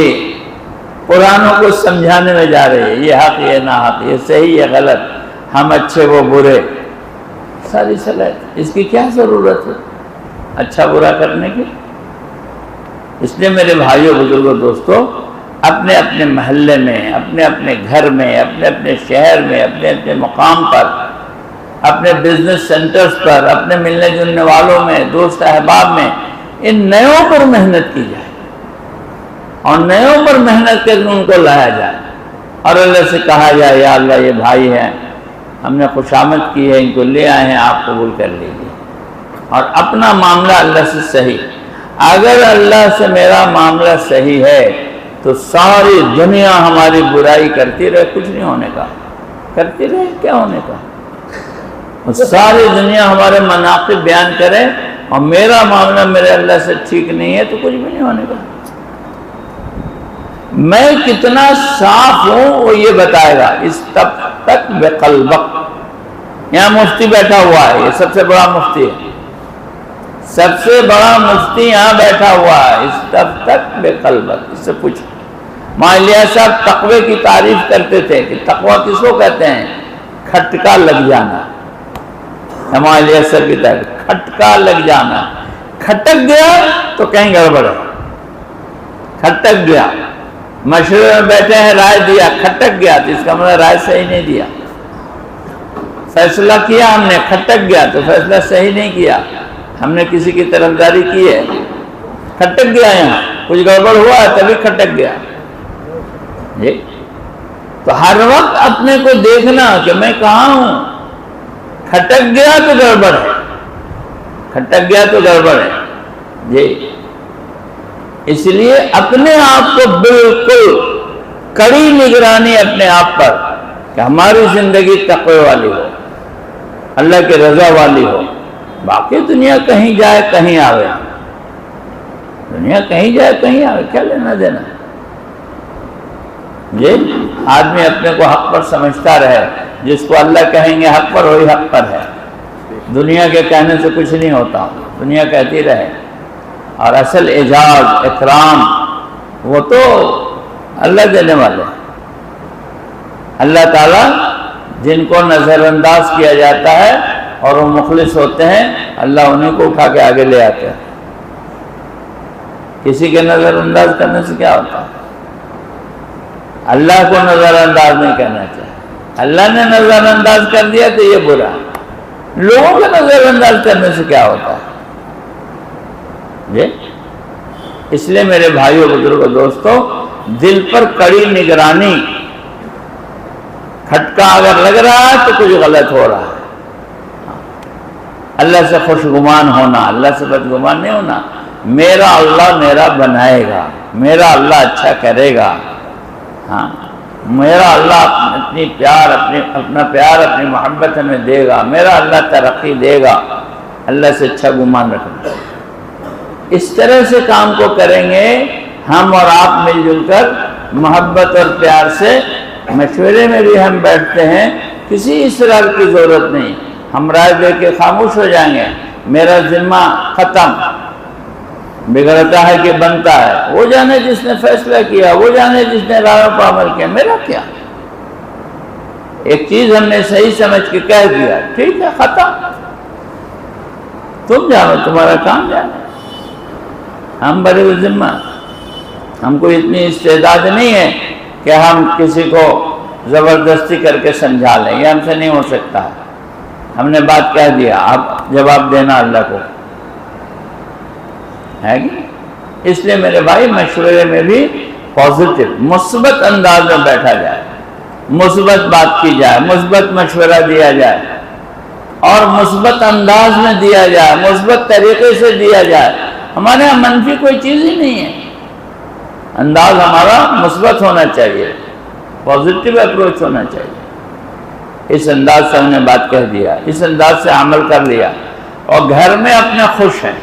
پرانوں کو سمجھانے میں جا رہے ہیں، یہ حق یہ نہ حق، یہ صحیح یہ غلط، ہم اچھے وہ برے، ساری صلاحیت، اس کی کیا ضرورت ہے اچھا برا کرنے کی؟ اس لیے میرے بھائیوں بزرگوں دوستو، اپنے اپنے محلے میں، اپنے اپنے گھر میں، اپنے اپنے شہر میں، اپنے اپنے مقام پر، اپنے بزنس سینٹرز پر، اپنے ملنے جلنے والوں میں، دوست احباب میں، ان نیوں پر محنت کی جائے اور نیوں پر محنت کر کے ان کو لایا جائے، اور اللہ سے کہا جائے یا اللہ یہ بھائی ہیں، ہم نے خوشامد کی ہے، ان کو لے آئے ہیں، آپ قبول کر لیجیے، اور اپنا معاملہ اللہ سے صحیح۔ اگر اللہ سے میرا معاملہ صحیح ہے تو ساری دنیا ہماری برائی کرتی رہے، کچھ نہیں ہونے کا، کرتی رہے، کیا ہونے کا؟ ساری دنیا ہمارے مناقب بیان کرے اور میرا معاملہ میرے اللہ سے ٹھیک نہیں ہے تو کچھ بھی نہیں ہونے کا۔ میں کتنا صاف ہوں وہ یہ بتائے گا، استفتک بقلبک۔ یہاں مفتی بیٹھا ہوا ہے، یہ سب سے بڑا مفتی ہے، سب سے بڑا مفتی یہاں بیٹھا ہوا ہے، استفتک بقلبک۔ اس سے پوچھ، مولوی صاحب تقوی کی تعریف کرتے تھے کہ تقوی کس کو کہتے ہیں؟ کھٹکا لگ جانا، مولوی صاحب کی تعریف، کھٹکا لگ جانا، کھٹک گیا تو کہیں گڑبڑ ہے، کھٹک گیا مشورے میں بیٹھے ہیں، رائے دیا، کھٹک گیا تو اس کا مطلب رائے صحیح نہیں دیا۔ فیصلہ کیا ہم نے، کھٹک گیا تو فیصلہ صحیح نہیں کیا، ہم نے کسی کی طرفداری کی ہے، کھٹک گیا، یہاں کچھ گڑبڑ ہوا ہے تبھی کھٹک گیا جی۔ تو ہر وقت اپنے کو دیکھنا کہ میں کہاں ہوں، کھٹک گیا تو گڑبڑ ہے، کھٹک گیا تو گڑبڑ ہے جی۔ اس لیے اپنے آپ کو بالکل کڑی نگرانی اپنے آپ پر کہ ہماری زندگی تقوی والی ہو، اللہ کی رضا والی ہو۔ باقی دنیا کہیں جائے کہیں آوے، دنیا کہیں جائے کہیں آوے، کیا لینا دینا جی۔ آدمی اپنے کو حق پر سمجھتا رہے، جس کو اللہ کہیں گے حق پر وہی حق پر ہے، دنیا کے کہنے سے کچھ نہیں ہوتا، دنیا کہتی رہے۔ اور اصل اعزاز اکرام وہ تو اللہ دینے والے، اللہ تعالیٰ جن کو نظر انداز کیا جاتا ہے اور وہ مخلص ہوتے ہیں، اللہ انہیں کو اٹھا کے آگے لے آتے ہیں۔ کسی کے نظر انداز کرنے سے کیا ہوتا ہے؟ اللہ کو نظر انداز نہیں کرنا چاہیے، اللہ نے نظر انداز کر دیا تو یہ برا، لوگوں کو نظر انداز کرنے سے کیا ہوتا ہے جی۔ اس لیے میرے بھائیوں بزرگوں دوستوں، دل پر کڑی نگرانی، کھٹکا اگر لگ رہا ہے تو کچھ غلط ہو رہا ہے، اللہ سے خوشگمان ہونا، اللہ سے بدگمان نہیں ہونا۔ میرا اللہ میرا بنائے گا، میرا اللہ اچھا کرے گا، ہاں میرا اللہ اپنا پیار اپنی محبت ہمیں دے گا، میرا اللہ ترقی دے گا، اللہ سے اچھا گمان رکھنا۔ اس طرح سے کام کو کریں گے ہم اور آپ مل جل کر، محبت اور پیار سے۔ مشورے میں بھی ہم بیٹھتے ہیں، کسی اصرار کی ضرورت نہیں، ہم رائے دے کے خاموش ہو جائیں گے، میرا ذمہ ختم، بگڑتا ہے کہ بنتا ہے، وہ جانے جس نے فیصلہ کیا، وہ جانے جس نے رائے پر عمل کیا، میرا کیا۔ ایک چیز ہم نے صحیح سمجھ کے کہہ دیا، ٹھیک ہے، ختم، تم جانو، تمہارا کام جانے، ہم بڑے ذمہ، ہم کو اتنی استعداد نہیں ہے کہ ہم کسی کو زبردستی کر کے سمجھا لیں، یہ ہم سے نہیں ہو سکتا۔ ہم نے بات کہہ دیا، آپ جواب دینا اللہ کو ہے کہ؟ اس لیے میرے بھائی مشورے میں بھی پازیٹو مثبت انداز میں بیٹھا جائے، مثبت بات کی جائے، مثبت مشورہ دیا جائے اور مثبت انداز میں دیا جائے، مثبت طریقے سے دیا جائے۔ ہمارے یہاں منفی کوئی چیز ہی نہیں ہے، انداز ہمارا مثبت ہونا چاہیے، پازیٹو اپروچ ہونا چاہیے۔ اس انداز سے ہم نے بات کہہ دیا، اس انداز سے عمل کر لیا، اور گھر میں اپنے خوش ہیں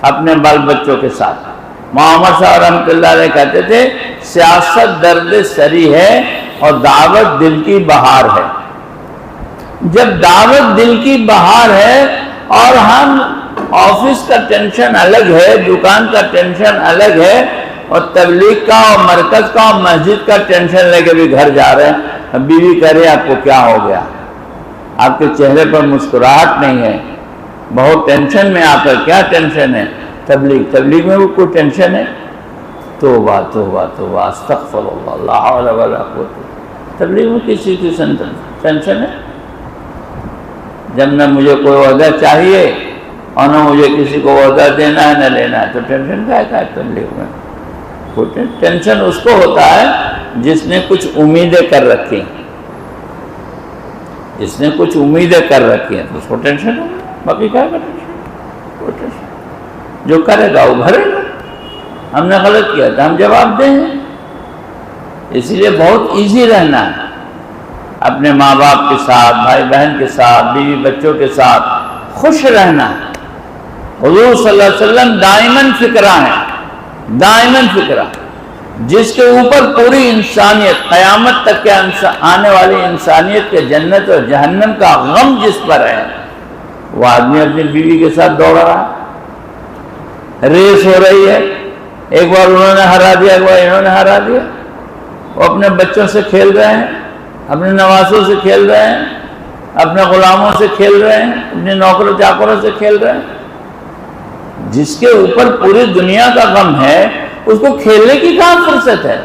اپنے بال بچوں کے ساتھ۔ محمد صاحب رحمۃ اللہ علیہ کہتے تھے، سیاست درد سری ہے اور دعوت دل کی بہار ہے۔ جب دعوت دل کی بہار ہے اور ہم آفس کا ٹینشن الگ ہے، دکان کا ٹینشن الگ ہے، اور تبلیغ کا اور مرکز کا اور مسجد کا ٹینشن لے کے بھی گھر جا رہے ہیں، بیوی کہہ رہے آپ کو کیا ہو گیا، آپ کے چہرے پر مسکراہٹ نہیں ہے، بہت ٹینشن میں آپ ہے، کیا ٹینشن ہے؟ تبلیغ میں وہ کوئی ٹینشن ہے؟ توبہ توبہ توبہ استغفر اللہ، لا حول ولا قوت۔ تبلیغ میں کسی کی ٹینشن ہے؟ جب نہ مجھے کوئی عہدہ چاہیے اور نہ مجھے کسی کو عہدہ دینا ہے نہ لینا ہے، تو ٹینشن کیا ہے تبلیغ میں؟ ٹینشن اس کو ہوتا ہے جس نے کچھ امیدیں کر رکھی، جس نے کچھ امیدیں کر رکھی ہیں تو اس کو ٹینشن ہے، باقی کیا ہے ٹینشن؟ جو کرے گا وہ بھرے گا۔ ہم نے غلط کیا تھا، ہم جواب دیں گے۔ اس لیے بہت ایزی رہنا ہے، اپنے ماں باپ کے ساتھ، بھائی بہن کے ساتھ، بیوی بچوں کے ساتھ خوش رہنا ہے۔ حضور صلی اللہ علیہ وسلم دائماً فکرہ ہیں، دائماً فکرہ، جس کے اوپر پوری انسانیت، قیامت تک کے آنے والی انسانیت کے جنت اور جہنم کا غم جس پر ہے، وہ آدمی اپنی بیوی کے ساتھ دوڑ رہا ہے، ریس ہو رہی ہے، ایک بار انہوں نے ہرا دیا، ایک بار انہوں نے ہرا دیا، وہ اپنے بچوں سے کھیل رہے ہیں، اپنے نواسوں سے کھیل رہے ہیں، اپنے غلاموں سے کھیل رہے ہیں، اپنے نوکروں چاکروں سے کھیل رہے ہیں۔ جس کے اوپر پوری دنیا کا غم ہے، اس کو کھیلنے کی کہاں فرصت ہے؟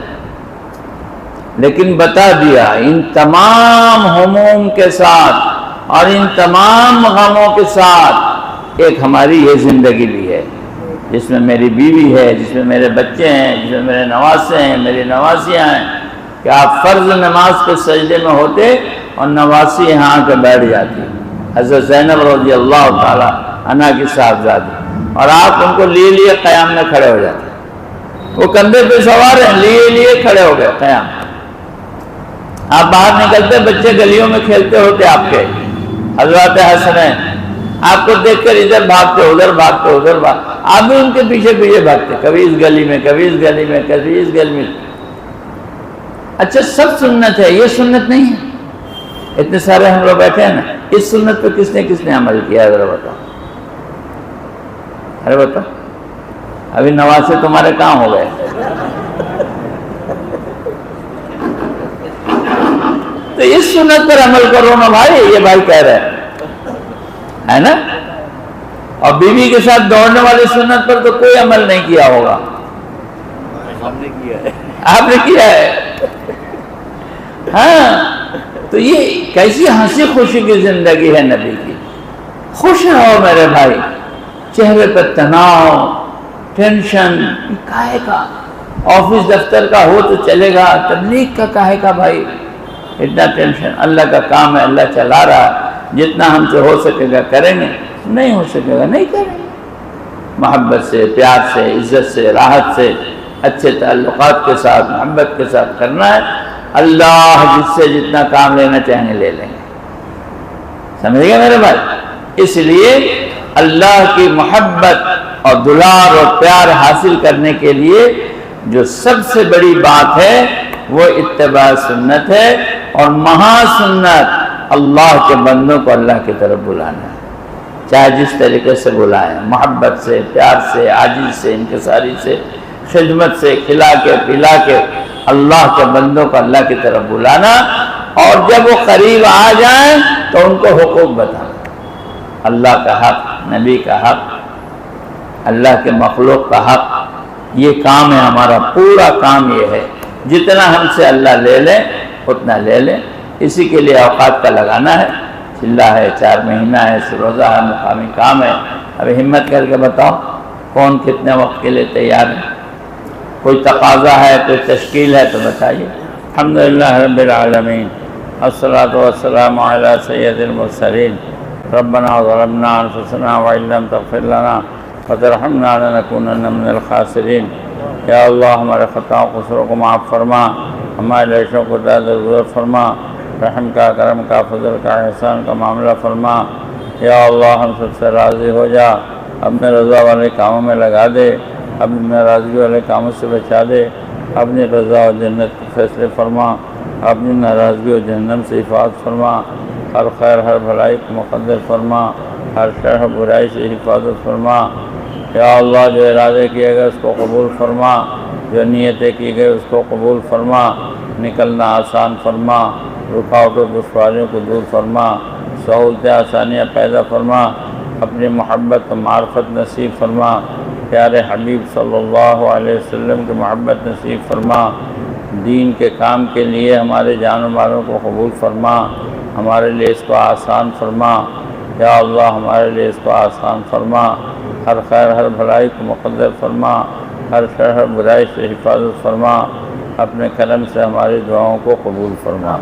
لیکن بتا دیا ان تمام ہموم کے ساتھ اور ان تمام غموں کے ساتھ ایک ہماری یہ زندگی بھی ہے، جس میں میری بیوی ہے، جس میں میرے بچے ہیں، جس میں میرے نواسے ہیں، میری نواسیاں ہیں، کہ آپ فرض نماز کے سجدے میں ہوتے اور نواسی یہاں آ کے بیٹھ جاتی، حضرت زینب رضی اللہ تعالی عنہا کی صاحبزادی، اور آپ ان کو لیے قیام میں کھڑے ہو جاتے، وہ کندھے پہ سوار ہیں، لیے کھڑے ہو گئے قیام۔ آپ باہر نکلتے، بچے گلیوں میں کھیلتے ہوتے آپ کے، حضرات حسنین آپ کو دیکھ کر ادھر بھاگتے ادھر بھاگتے ادھر بھاگتے، آپ بھی ان کے پیچھے پیچھے بھاگتے، کبھی اس گلی میں، کبھی اس گلی میں، کبھی اس گلی میں۔ اچھا سب سنت ہے، یہ سنت نہیں ہے؟ اتنے سارے ہم لوگ بیٹھے ہیں نا، اس سنت پہ کس نے عمل کیا ہے؟ ذرا بتاؤ، ارے بتاؤ، ابھی نواسے تمہارے کام ہو گئے۔ تو اس سنت پر عمل کرو نا بھائی، یہ بھائی کہہ رہے ہیں، ہے نا؟ اور بیوی کے ساتھ دوڑنے والی سنت پر تو کوئی عمل نہیں کیا ہوگا، آپ نے کیا ہے۔ ہاں، تو یہ کیسی ہنسی خوشی کی زندگی ہے نبی کی۔ خوش رہو میرے بھائی، چہرے پر تناؤ، ٹینشن کاہے کا؟ آفس دفتر کا ہو تو چلے گا، تبلیغ کا کاہے کا بھائی اتنا ٹینشن؟ اللہ کا کام ہے، اللہ چلا رہا ہے، جتنا ہم سے ہو سکے گا کریں گے، نہیں ہو سکے گا نہیں کریں گے۔ محبت سے، پیار سے، عزت سے، راحت سے، اچھے تعلقات کے ساتھ، محبت کے ساتھ کرنا ہے۔ اللہ جس سے جتنا کام لینا چاہیں گے لے لیں گے، سمجھ گئے میرے بھائی؟ اس لیے اللہ کی محبت اور دلار اور پیار حاصل کرنے کے لیے جو سب سے بڑی بات ہے وہ اتباع سنت ہے، اور مہا سنت اللہ کے بندوں کو اللہ کی طرف بلانا ہے، چاہے جس طریقے سے بلائیں، محبت سے، پیار سے، عاجزی سے، انکساری سے، خدمت سے، کھلا کے پلا کے اللہ کے بندوں کو اللہ کی طرف بلانا، اور جب وہ قریب آ جائیں تو ان کو حقوق بتانا، اللہ کا حق، نبی کا حق، اللہ کے مخلوق کا حق۔ یہ کام ہے ہمارا، پورا کام یہ ہے، جتنا ہم سے اللہ لے لیں اتنا لے لیں۔ اسی کے لیے اوقات کا لگانا ہے، چلہ ہے، 4 مہینہ ہے، روزہ ہے، مقامی کام ہے۔ ابھی ہمت کر کے بتاؤ کون کتنے وقت کے لیے تیار ہے؟ کوئی تقاضا ہے، کوئی تشکیل ہے تو بتائیے۔ الحمدللہ رب العالمین، الصلاۃ والسلام علی سید المرسلین، ربنا ظلمنا انفسنا وإن لم تغفر لنا وترحمنا لنکونن من الخاسرین۔ یا اللہ ہمارے خطاؤں قصوروں کو معاف فرما، ہمارے لیشوں کو درگزر فرما، رحم کا، کرم کا، فضل کا، احسان کا معاملہ فرما۔ یا اللہ ہم سب سے راضی ہو جا، اپنے رضا والے کاموں میں لگا دے، اپنی ناراضگی والے کاموں سے بچا دے، اپنی رضا و جنت کے فیصلے فرما، اپنی ناراضگی و جہنم سے حفاظت فرما، ہر خیر ہر بھلائی کو مقدر فرما، ہر شر برائی سے حفاظت فرما۔ یا اللہ جو ارادے کیے گئے اس کو قبول فرما، جو نیتیں کی گئے اس کو قبول فرما، نکلنا آسان فرما، رکاوٹ و دشواریوں کو دور فرما، سہولتیں آسانیاں پیدا فرما، اپنی محبت و معرفت نصیب فرما، پیارے حبیب صلی اللہ علیہ وسلم کی محبت نصیب فرما، دین کے کام کے لیے ہمارے جان و مالوں کو قبول فرما، ہمارے لیے اس کو آسان فرما۔ یا اللہ ہمارے لیے اس کو آسان فرما، ہر خیر ہر بھلائی کو مقدر فرما، ہر شر ہر برائی سے حفاظت فرما، اپنے کرم سے ہماری دعاؤں کو قبول فرما۔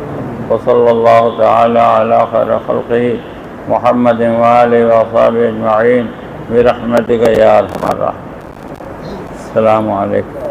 وصلی اللہ تعالی علی خیر خلقہ محمد وآلہ وصحبہ اجمعین برحمتک یا ارحم الراحمین۔ السلام علیکم۔